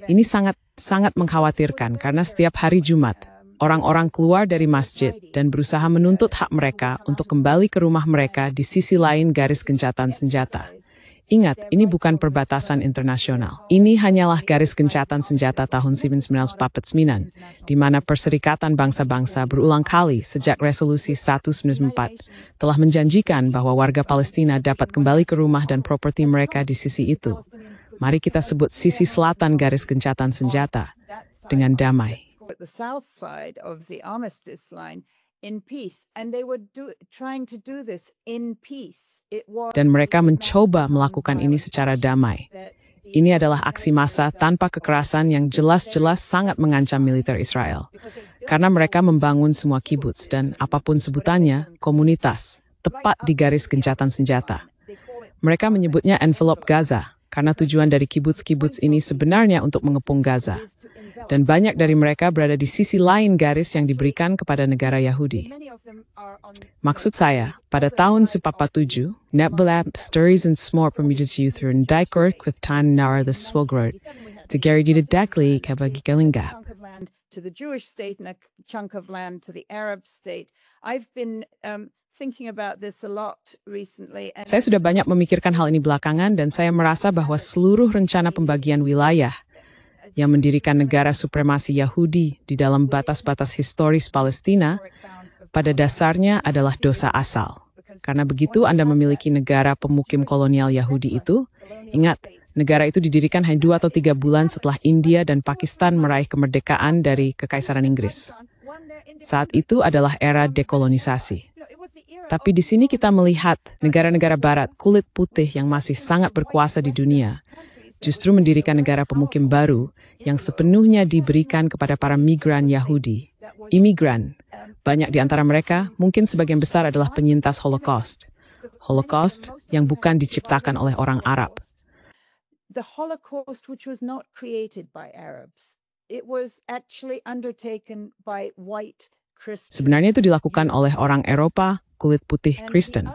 Ini sangat mengkhawatirkan karena setiap hari Jumat, orang-orang keluar dari masjid dan berusaha menuntut hak mereka untuk kembali ke rumah mereka di sisi lain garis gencatan senjata. Ingat, ini bukan perbatasan internasional. Ini hanyalah garis gencatan senjata tahun 1949, di mana Perserikatan Bangsa-Bangsa berulang kali sejak Resolusi 194 telah menjanjikan bahwa warga Palestina dapat kembali ke rumah dan properti mereka di sisi itu. Mari kita sebut sisi selatan garis gencatan senjata dengan damai. At the south side of the armistice line in peace, and they were trying to do this in peace. Dan mereka mencoba melakukan ini secara damai. Ini adalah aksi massa tanpa kekerasan yang jelas-jelas sangat mengancam militer Israel. Karena mereka membangun semua kibuts dan apapun sebutannya, komunitas, tepat di garis gencatan senjata. Mereka menyebutnya envelope Gaza, karena tujuan dari kibuts-kibuts ini sebenarnya untuk mengepung Gaza. Dan banyak dari mereka berada di sisi lain garis yang diberikan kepada negara Yahudi. Maksud saya, pada tahun 1947, Nebelab Stories and Small Permitters Youth in Dijkirk with Tan Nar the Swilgrod, to Gary Dida Dagli Kabagi Galinga. To the Jewish state and a chunk of land to the Arab state. I've been thinking about this a lot recently. Saya sudah banyak memikirkan hal ini belakangan dan saya merasa bahwa seluruh rencana pembagian wilayah yang mendirikan negara supremasi Yahudi di dalam batas-batas historis Palestina pada dasarnya adalah dosa asal. Karena begitu Anda memiliki negara pemukim kolonial Yahudi itu, ingat, negara itu didirikan hanya 2 atau 3 bulan setelah India dan Pakistan meraih kemerdekaan dari Kekaisaran Inggris. Saat itu adalah era dekolonisasi. Tapi di sini kita melihat negara-negara barat kulit putih yang masih sangat berkuasa di dunia justru mendirikan negara pemukim baru yang sepenuhnya diberikan kepada para migran Yahudi. Imigran, banyak di antara mereka mungkin sebagian besar adalah penyintas Holocaust. Holocaust yang bukan diciptakan oleh orang Arab. The Holocaust which was not created by Arabs. It was actually undertaken by white Christians. Sebenarnya itu dilakukan oleh orang Eropa kulit putih Kristen.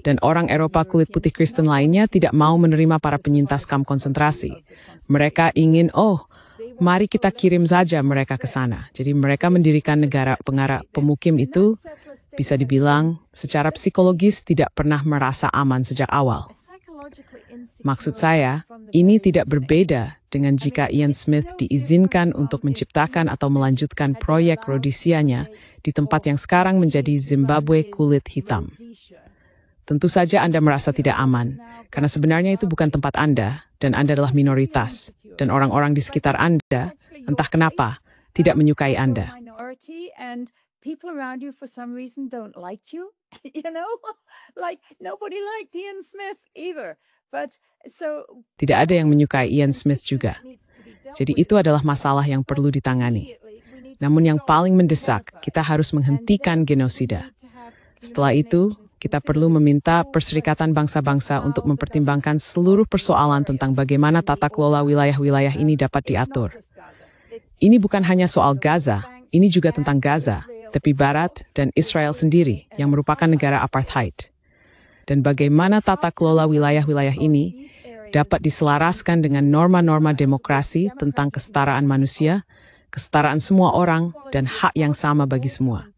Dan orang Eropa kulit putih Kristen lainnya tidak mau menerima para penyintas kamp konsentrasi. Mereka ingin, mari kita kirim saja mereka ke sana. Jadi mereka mendirikan negara pengarah pemukim itu, bisa dibilang, secara psikologis tidak pernah merasa aman sejak awal. Maksud saya, ini tidak berbeda dengan jika Ian Smith diizinkan untuk menciptakan atau melanjutkan proyek Rhodesianya di tempat yang sekarang menjadi Zimbabwe kulit hitam. Tentu saja Anda merasa tidak aman, karena sebenarnya itu bukan tempat Anda, dan Anda adalah minoritas, dan orang-orang di sekitar Anda, entah kenapa, tidak menyukai Anda. People around you for some reason don't like you, like nobody liked Ian Smith either. But so tidak ada yang menyukai Ian Smith juga. Jadi itu adalah masalah yang perlu ditangani. Namun yang paling mendesak, kita harus menghentikan genosida. Setelah itu, kita perlu meminta Perserikatan Bangsa-Bangsa untuk mempertimbangkan seluruh persoalan tentang bagaimana tata kelola wilayah-wilayah ini dapat diatur. Ini bukan hanya soal Gaza, ini juga tentang Gaza, tepi barat, dan Israel sendiri yang merupakan negara apartheid. Dan bagaimana tata kelola wilayah-wilayah ini dapat diselaraskan dengan norma-norma demokrasi tentang kesetaraan manusia, kesetaraan semua orang, dan hak yang sama bagi semua.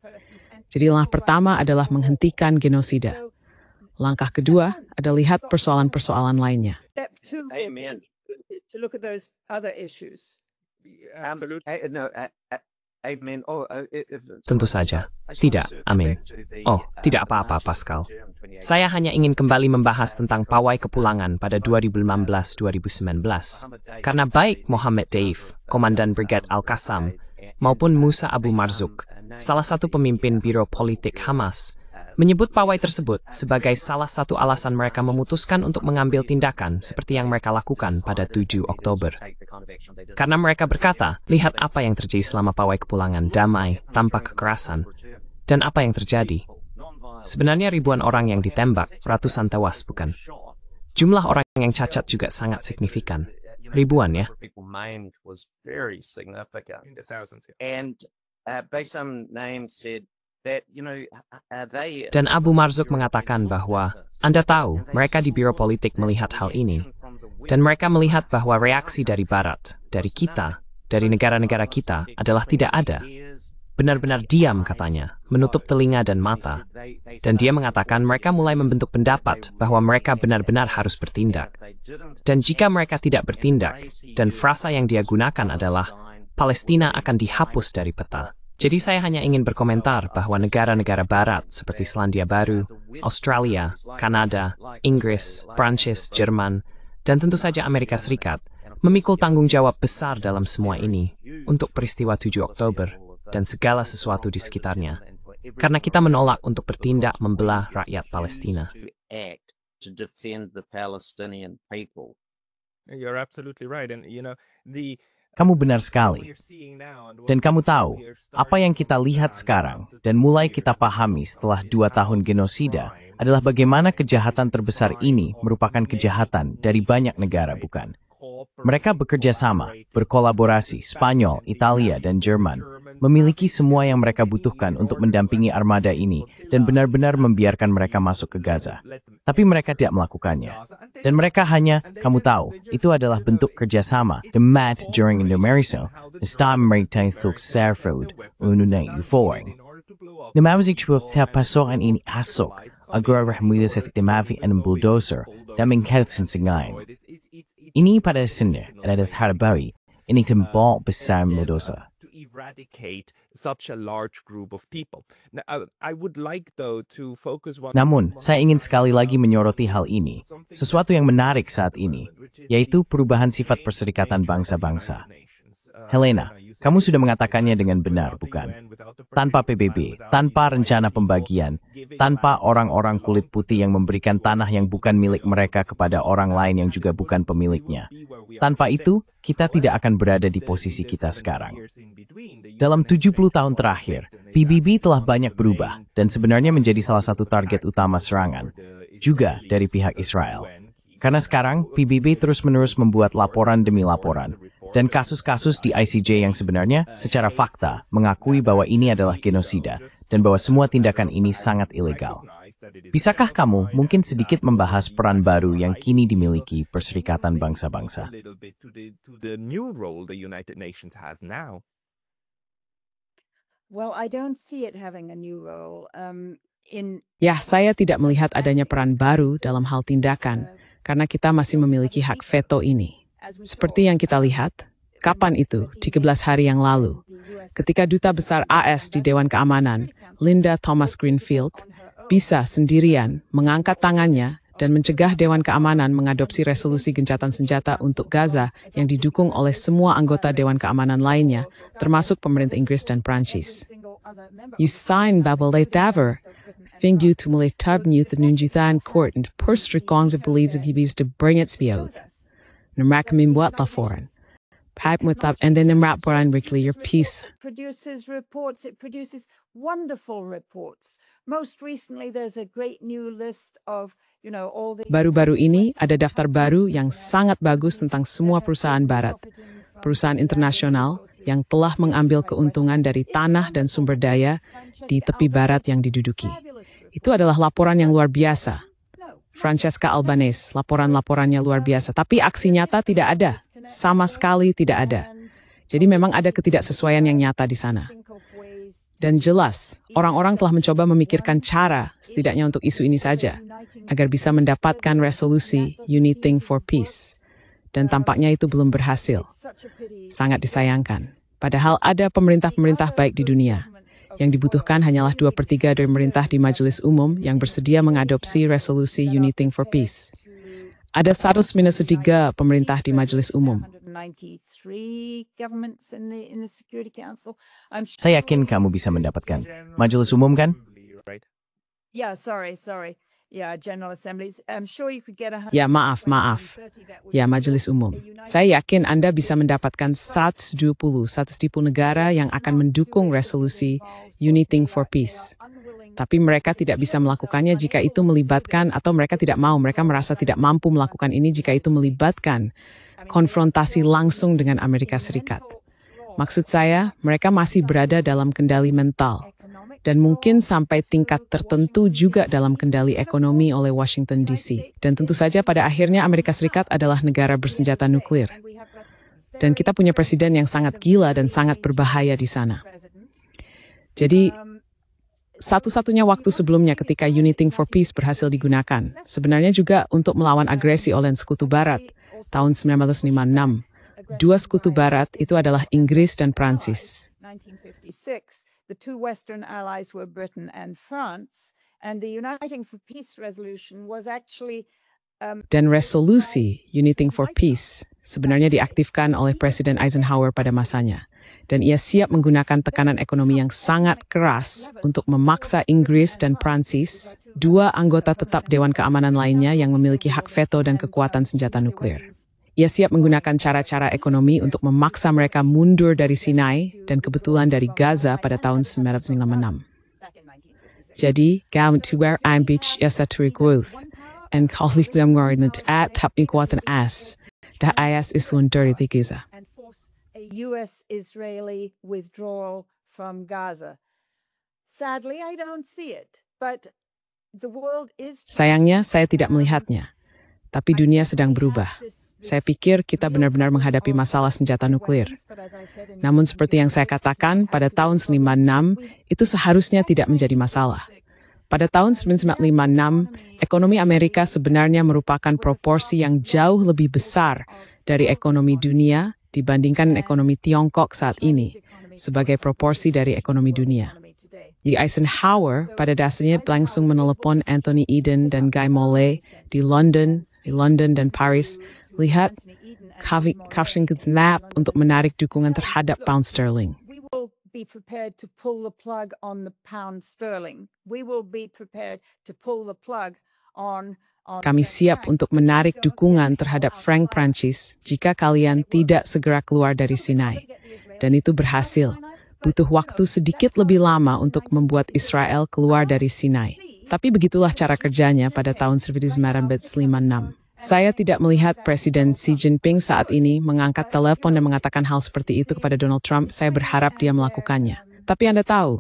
Jadi langkah pertama adalah menghentikan genosida. Langkah kedua adalah lihat persoalan-persoalan lainnya. Step two would Amen. be to look at those other issues. Amen. Tentu saja. Tidak, amin. Oh, tidak apa-apa, Pascal. Saya hanya ingin kembali membahas tentang pawai kepulangan pada 2015-2019. Karena baik Mohammed Deif, Komandan Brigade Al-Qassam, maupun Musa Abu Marzouk, salah satu pemimpin Biro Politik Hamas, menyebut pawai tersebut sebagai salah satu alasan mereka memutuskan untuk mengambil tindakan seperti yang mereka lakukan pada 7 Oktober. Karena mereka berkata, lihat apa yang terjadi selama pawai kepulangan damai, tanpa kekerasan, dan apa yang terjadi. Sebenarnya ribuan orang yang ditembak, ratusan tewas, bukan? Jumlah orang yang cacat juga sangat signifikan. Ribuan, ya? Dan Abu Marzouk mengatakan bahwa, Anda tahu, mereka di Biro Politik melihat hal ini. Dan mereka melihat bahwa reaksi dari Barat, dari kita, dari negara-negara kita adalah tidak ada. Benar-benar diam katanya, menutup telinga dan mata. Dan dia mengatakan mereka mulai membentuk pendapat bahwa mereka benar-benar harus bertindak. Dan jika mereka tidak bertindak, dan frasa yang dia gunakan adalah, Palestina akan dihapus dari peta. Jadi saya hanya ingin berkomentar bahwa negara-negara Barat seperti Selandia Baru, Australia, Kanada, Inggris, Prancis, Jerman, dan tentu saja Amerika Serikat memikul tanggung jawab besar dalam semua ini untuk peristiwa 7 Oktober dan segala sesuatu di sekitarnya. Karena kita menolak untuk bertindak membelah rakyat Palestina. You're absolutely right. And Kamu benar sekali. Dan kamu tahu, apa yang kita lihat sekarang dan mulai kita pahami setelah 2 tahun genosida adalah bagaimana kejahatan terbesar ini merupakan kejahatan dari banyak negara, bukan? Mereka bekerja sama, berkolaborasi, Spanyol, Italia, dan Jerman, memiliki semua yang mereka butuhkan untuk mendampingi armada ini dan benar-benar membiarkan mereka masuk ke Gaza. Tapi mereka tidak melakukannya. Dan mereka hanya, kamu tahu, itu adalah bentuk kerjasama. The mat during Indomeriso, the stam mereka tuk serfod, ununay uforing. Namawazik chuo pasokan ini asok, agar rahmuda sa sikdemavi and bulldozer, daming kalit sinsingain. Ini pada sini, ada harabawi, ini tembok besar Mendoza. Eradicate such a large group of people. Now, I would like though to focus one. Namun, saya ingin sekali lagi menyoroti hal ini. Sesuatu yang menarik saat ini, yaitu perubahan sifat Perserikatan Bangsa-Bangsa. Helena, kamu sudah mengatakannya dengan benar, bukan? Tanpa PBB, tanpa rencana pembagian, tanpa orang-orang kulit putih yang memberikan tanah yang bukan milik mereka kepada orang lain yang juga bukan pemiliknya. Tanpa itu, kita tidak akan berada di posisi kita sekarang. Dalam 70 tahun terakhir, PBB telah banyak berubah dan sebenarnya menjadi salah satu target utama serangan, juga dari pihak Israel. Karena sekarang, PBB terus-menerus membuat laporan demi laporan, dan kasus-kasus di ICJ yang sebenarnya secara fakta mengakui bahwa ini adalah genosida dan bahwa semua tindakan ini sangat ilegal. Bisakah kamu mungkin sedikit membahas peran baru yang kini dimiliki Perserikatan Bangsa-Bangsa? Well, I don't see it having a new role. Ya, saya tidak melihat adanya peran baru dalam hal tindakan, karena kita masih memiliki hak veto ini. Seperti yang kita lihat, kapan itu? 13 hari yang lalu, ketika Duta Besar AS di Dewan Keamanan, Linda Thomas-Greenfield, bisa sendirian mengangkat tangannya dan mencegah Dewan Keamanan mengadopsi resolusi gencatan senjata untuk Gaza yang didukung oleh semua anggota Dewan Keamanan lainnya, termasuk pemerintah Inggris dan Prancis. You sign Babel Taver, Fing du to mulai tab new the nunjutan court and perstrikong the beliefs of hibis to bring its oath. Namrak membuat laporan. Pipe mutab and then namrak boran weekly your piece. Produces reports, it produces wonderful reports. Most recently there's a great new list of, all the Baru-baru ini ada daftar baru yang sangat bagus tentang semua perusahaan barat. Perusahaan internasional yang telah mengambil keuntungan dari tanah dan sumber daya di tepi barat yang diduduki. Itu adalah laporan yang luar biasa. Francesca Albanese, laporan-laporannya luar biasa. Tapi aksi nyata tidak ada. Sama sekali tidak ada. Jadi memang ada ketidaksesuaian yang nyata di sana. Dan jelas, orang-orang telah mencoba memikirkan cara, setidaknya untuk isu ini saja. agar bisa mendapatkan resolusi Uniting for Peace. Dan tampaknya itu belum berhasil. Sangat disayangkan. Padahal ada pemerintah-pemerintah baik di dunia. Yang dibutuhkan hanyalah 2/3 dari pemerintah di Majelis Umum yang bersedia mengadopsi resolusi Uniting for Peace. Ada 1-3 pemerintah di Majelis Umum. Saya yakin kamu bisa mendapatkan. Majelis Umum kan? Yeah, sorry. Yeah, General Assemblies. I'm sure you could get Ya, maaf. Ya, Majelis Umum. Saya yakin Anda bisa mendapatkan 110 negara yang akan mendukung resolusi Uniting for Peace. Tapi mereka tidak bisa melakukannya jika itu melibatkan, atau mereka tidak mau, mereka merasa tidak mampu melakukan ini jika itu melibatkan konfrontasi langsung dengan Amerika Serikat. Maksud saya, mereka masih berada dalam kendali mental. Dan mungkin sampai tingkat tertentu juga dalam kendali ekonomi oleh Washington DC. Dan tentu saja pada akhirnya Amerika Serikat adalah negara bersenjata nuklir. Dan kita punya presiden yang sangat gila dan sangat berbahaya di sana. Jadi, satu-satunya waktu sebelumnya ketika Uniting for Peace berhasil digunakan, sebenarnya juga untuk melawan agresi oleh Sekutu Barat tahun 1956. Dua Sekutu Barat itu adalah Inggris dan Prancis. 1956. The two Western allies were Britain and France, and the Uniting for Peace resolution was actually Dan resolusi Uniting for Peace sebenarnya diaktifkan oleh Presiden Eisenhower pada masanya. Dan ia siap menggunakan tekanan ekonomi yang sangat keras untuk memaksa Inggris dan Prancis, dua anggota tetap Dewan Keamanan lainnya yang memiliki hak veto dan kekuatan senjata nuklir. Ia siap menggunakan cara-cara ekonomi untuk memaksa mereka mundur dari Sinai dan kebetulan dari Gaza pada tahun 1956. Jadi, kami tuwer ambich yasaturi growth, and kalik lemgorinat at tapni kuatan as, dah ayas isun dari Gaza. and force a U.S.-Israeli withdrawal from Gaza. Sadly, I don't see it, but the world is. Sayangnya, saya tidak melihatnya. Tapi dunia sedang berubah. Saya pikir kita benar-benar menghadapi masalah senjata nuklir. Namun seperti yang saya katakan, pada tahun 1956, itu seharusnya tidak menjadi masalah. Pada tahun 1956, ekonomi Amerika sebenarnya merupakan proporsi yang jauh lebih besar dari ekonomi dunia dibandingkan ekonomi Tiongkok saat ini, sebagai proporsi dari ekonomi dunia. Di Eisenhower, pada dasarnya langsung menelepon Anthony Eden dan Guy Mollet di London dan Paris, lihat Snap untuk menarik dukungan terhadap pound sterling. We will be prepared to pull the plug on the pound sterling. We will be prepared to pull the plug on. Kami siap untuk menarik dukungan terhadap franc Prancis jika kalian tidak segera keluar dari Sinai. Dan itu berhasil. Butuh waktu sedikit lebih lama untuk membuat Israel keluar dari Sinai. Tapi begitulah cara kerjanya pada tahun 1956. Saya tidak melihat Presiden Xi Jinping saat ini mengangkat telepon dan mengatakan hal seperti itu kepada Donald Trump. Saya berharap dia melakukannya. Tapi Anda tahu,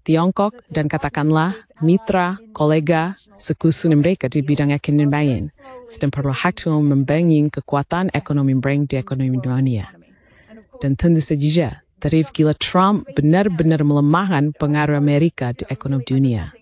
Tiongkok dan katakanlah mitra, kolega, sekutu mereka di bidang ekonomi sedang perlahan membangun kekuatan ekonomi mereka di ekonomi dunia. Dan tentu saja, tarif gila Trump benar-benar melemahkan pengaruh Amerika di ekonomi dunia.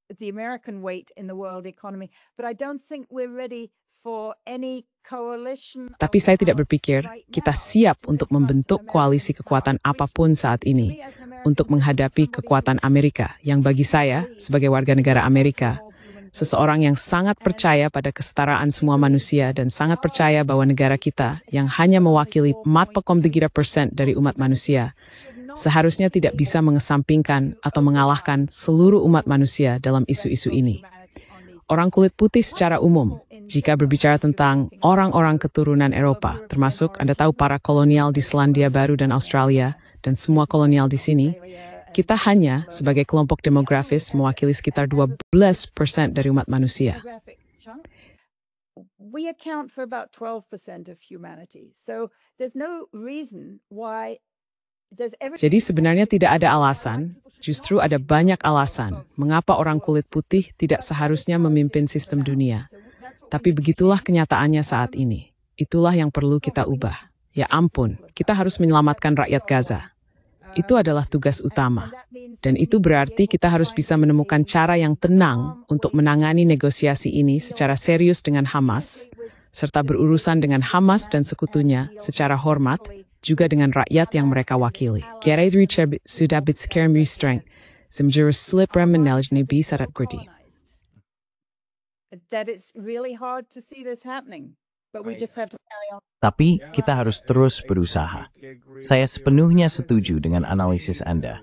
The American weight in the world economy, but I don't think we're ready for any coalition. Tapi saya tidak berpikir kita siap untuk membentuk koalisi kekuatan apapun saat ini untuk menghadapi kekuatan Amerika yang bagi saya sebagai warga negara Amerika, seseorang yang sangat percaya pada kesetaraan semua manusia dan sangat percaya bahwa negara kita yang hanya mewakili 4,3% dari umat manusia seharusnya tidak bisa mengesampingkan atau mengalahkan seluruh umat manusia dalam isu-isu ini. Orang kulit putih secara umum, jika berbicara tentang orang-orang keturunan Eropa, termasuk Anda tahu para kolonial di Selandia Baru dan Australia, dan semua kolonial di sini, kita hanya sebagai kelompok demografis mewakili sekitar 12% dari umat manusia. We account for about 12% of humanity. So there's no reason why. Jadi sebenarnya tidak ada alasan, justru ada banyak alasan mengapa orang kulit putih tidak seharusnya memimpin sistem dunia. Tapi begitulah kenyataannya saat ini. Itulah yang perlu kita ubah. Ya ampun, kita harus menyelamatkan rakyat Gaza. Itu adalah tugas utama. Dan itu berarti kita harus bisa menemukan cara yang tenang untuk menangani negosiasi ini secara serius dengan Hamas, serta berurusan dengan Hamas dan sekutunya secara hormat, juga dengan rakyat yang mereka wakili. Gerai sudah bersekian restraint, semjurus slip remenelj nebi sarat grudi. That it's really hard to see this happening, but we just have to carry on. Tapi kita harus terus berusaha. Saya sepenuhnya setuju dengan analisis Anda.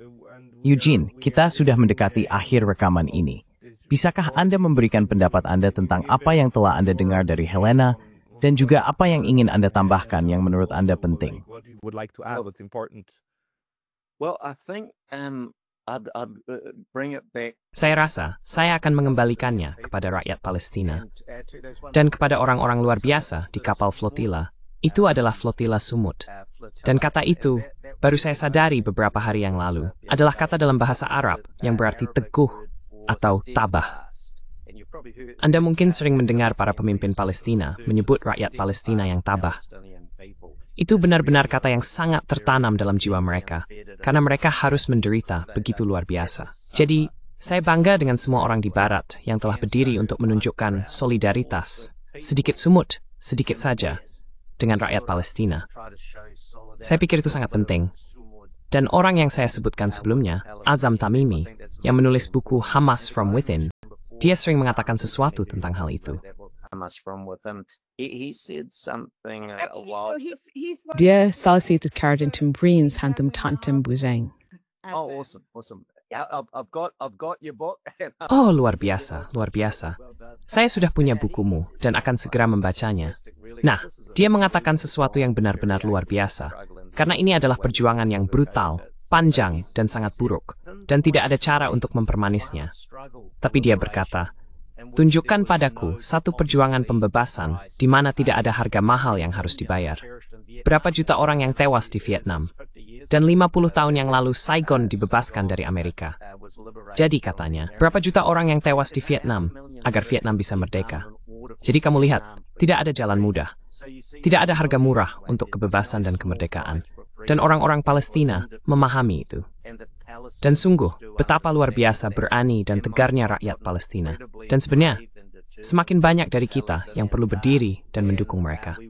Eugene, kita sudah mendekati akhir rekaman ini. Bisakah Anda memberikan pendapat Anda tentang apa yang telah Anda dengar dari Helena, dan juga apa yang ingin Anda tambahkan yang menurut Anda penting? Well, I think I'd bring it back. Saya rasa saya akan mengembalikannya kepada rakyat Palestina dan kepada orang-orang luar biasa di kapal flotila. Itu adalah flotila Sumud. Dan kata itu, baru saya sadari beberapa hari yang lalu, adalah kata dalam bahasa Arab yang berarti teguh atau tabah. Anda mungkin sering mendengar para pemimpin Palestina menyebut rakyat Palestina yang tabah. Itu benar-benar kata yang sangat tertanam dalam jiwa mereka, karena mereka harus menderita begitu luar biasa. Jadi, saya bangga dengan semua orang di Barat yang telah berdiri untuk menunjukkan solidaritas, sedikit sumut, sedikit saja, dengan rakyat Palestina. Saya pikir itu sangat penting. Dan orang yang saya sebutkan sebelumnya, Azam Tamimi, yang menulis buku Hamas from Within, dia sering mengatakan sesuatu tentang hal itu. He said something a while. Dia salah satu karakter Tumbrins hantum tantem buzeng. Oh, awesome. I've got your book. Oh, luar biasa, luar biasa. Saya sudah punya bukumu dan akan segera membacanya. Nah, dia mengatakan sesuatu yang benar-benar luar biasa. Karena ini adalah perjuangan yang brutal, panjang, dan sangat buruk. Dan tidak ada cara untuk mempermanisnya. Tapi dia berkata, tunjukkan padaku satu perjuangan pembebasan di mana tidak ada harga mahal yang harus dibayar. Berapa juta orang yang tewas di Vietnam? Dan 50 tahun yang lalu Saigon dibebaskan dari Amerika. Jadi katanya, berapa juta orang yang tewas di Vietnam agar Vietnam bisa merdeka? Jadi kamu lihat, tidak ada jalan mudah. Tidak ada harga murah untuk kebebasan dan kemerdekaan. Dan orang-orang Palestina memahami itu. Dan sungguh, betapa luar biasa berani dan tegarnya rakyat Palestina. Dan sebenarnya, semakin banyak dari kita yang perlu berdiri dan mendukung mereka.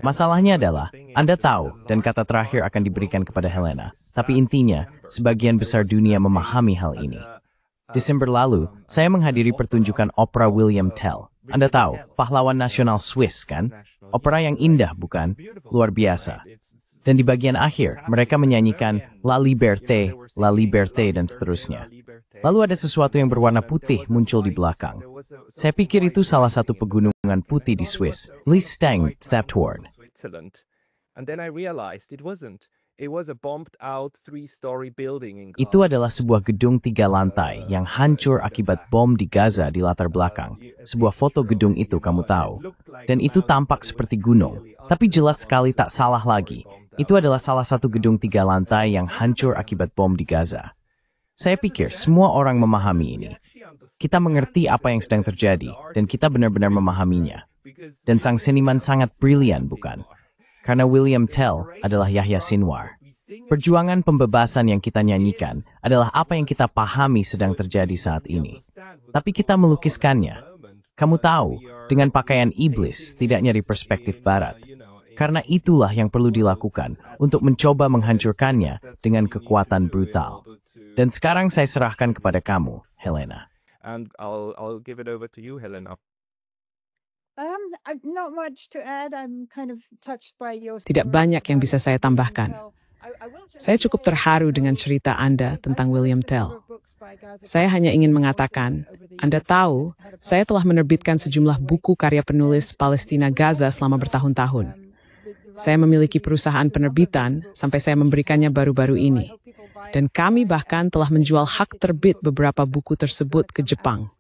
Masalahnya adalah, Anda tahu, dan kata terakhir akan diberikan kepada Helena. Tapi intinya, sebagian besar dunia memahami hal ini. Desember lalu, saya menghadiri pertunjukan opera William Tell. Anda tahu, pahlawan nasional Swiss, kan? Opera yang indah, bukan? Luar biasa. Dan di bagian akhir, mereka menyanyikan La Liberté, dan seterusnya. Lalu ada sesuatu yang berwarna putih muncul di belakang. Saya pikir itu salah satu pegunungan putih di Swiss. Lis Stang stepped toward. Itu adalah sebuah gedung 3 lantai yang hancur akibat bom di Gaza di latar belakang. Sebuah foto gedung itu kamu tahu. Dan itu tampak seperti gunung. Tapi jelas sekali tak salah lagi. Itu adalah salah satu gedung 3 lantai yang hancur akibat bom di Gaza. Saya pikir semua orang memahami ini. Kita mengerti apa yang sedang terjadi, dan kita benar-benar memahaminya. Dan sang seniman sangat brilian, bukan? Karena William Tell adalah Yahya Sinwar. Perjuangan pembebasan yang kita nyanyikan adalah apa yang kita pahami sedang terjadi saat ini. Tapi kita melukiskannya. Kamu tahu, dengan pakaian iblis, tidak dari perspektif barat. Karena itulah yang perlu dilakukan untuk mencoba menghancurkannya dengan kekuatan brutal. Dan sekarang saya serahkan kepada kamu, Helena. And I'll give it over to you, Helena. Not much to add. I'm kind of touched by your Tidak banyak yang bisa saya tambahkan. Saya cukup terharu dengan cerita Anda tentang William Tell. Saya hanya ingin mengatakan, Anda tahu, saya telah menerbitkan sejumlah buku karya penulis Palestina Gaza selama bertahun-tahun. Saya memiliki perusahaan penerbitan sampai saya memberikannya baru-baru ini. Dan kami bahkan telah menjual hak terbit beberapa buku tersebut ke Jepang.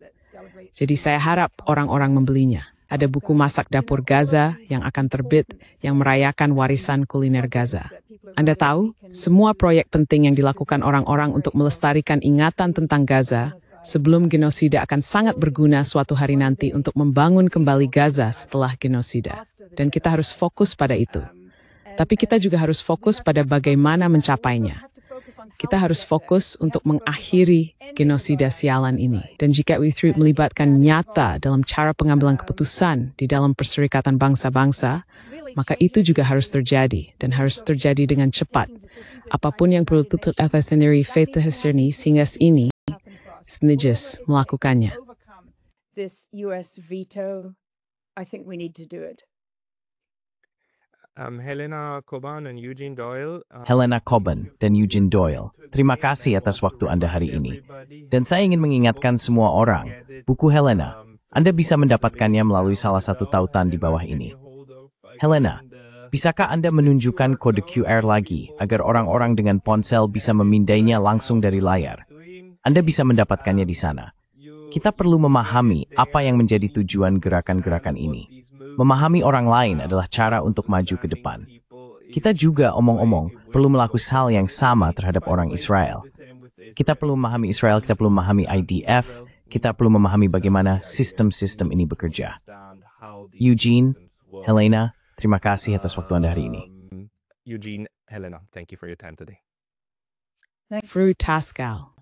Jadi saya harap orang-orang membelinya. Ada buku masak dapur Gaza yang akan terbit yang merayakan warisan kuliner Gaza. Anda tahu, semua proyek penting yang dilakukan orang-orang untuk melestarikan ingatan tentang Gaza sebelum genosida akan sangat berguna suatu hari nanti untuk membangun kembali Gaza setelah genosida. dan kita harus fokus pada itu. Tapi kita juga harus fokus pada bagaimana mencapainya. Kita harus fokus untuk mengakhiri genosida sialan ini. Dan jika We3 melibatkan nyata dalam cara pengambilan keputusan di dalam Perserikatan Bangsa-Bangsa, maka itu juga harus terjadi dan harus terjadi dengan cepat. Apapun yang perlu tutut atas sendiri Feta Hesirni singas ini, Snidges melakukannya. This US veto, I think we need to do it. Helena Coban dan Eugene Doyle. Helena Coban dan Eugene Doyle, terima kasih atas waktu Anda hari ini. Dan saya ingin mengingatkan semua orang, buku Helena, Anda bisa mendapatkannya melalui salah satu tautan di bawah ini. Helena, bisakah Anda menunjukkan kode QR lagi agar orang-orang dengan ponsel bisa memindainya langsung dari layar? Anda bisa mendapatkannya di sana. Kita perlu memahami apa yang menjadi tujuan gerakan-gerakan ini. Memahami orang lain adalah cara untuk maju ke depan. Kita juga omong-omong perlu melakukan hal yang sama terhadap orang Israel. Kita perlu memahami Israel, kita perlu memahami IDF, kita perlu memahami bagaimana sistem-sistem ini bekerja. Eugene, Helena, terima kasih atas waktu Anda hari ini. Eugene, Helena, thank you for your time today. Fru Tascal.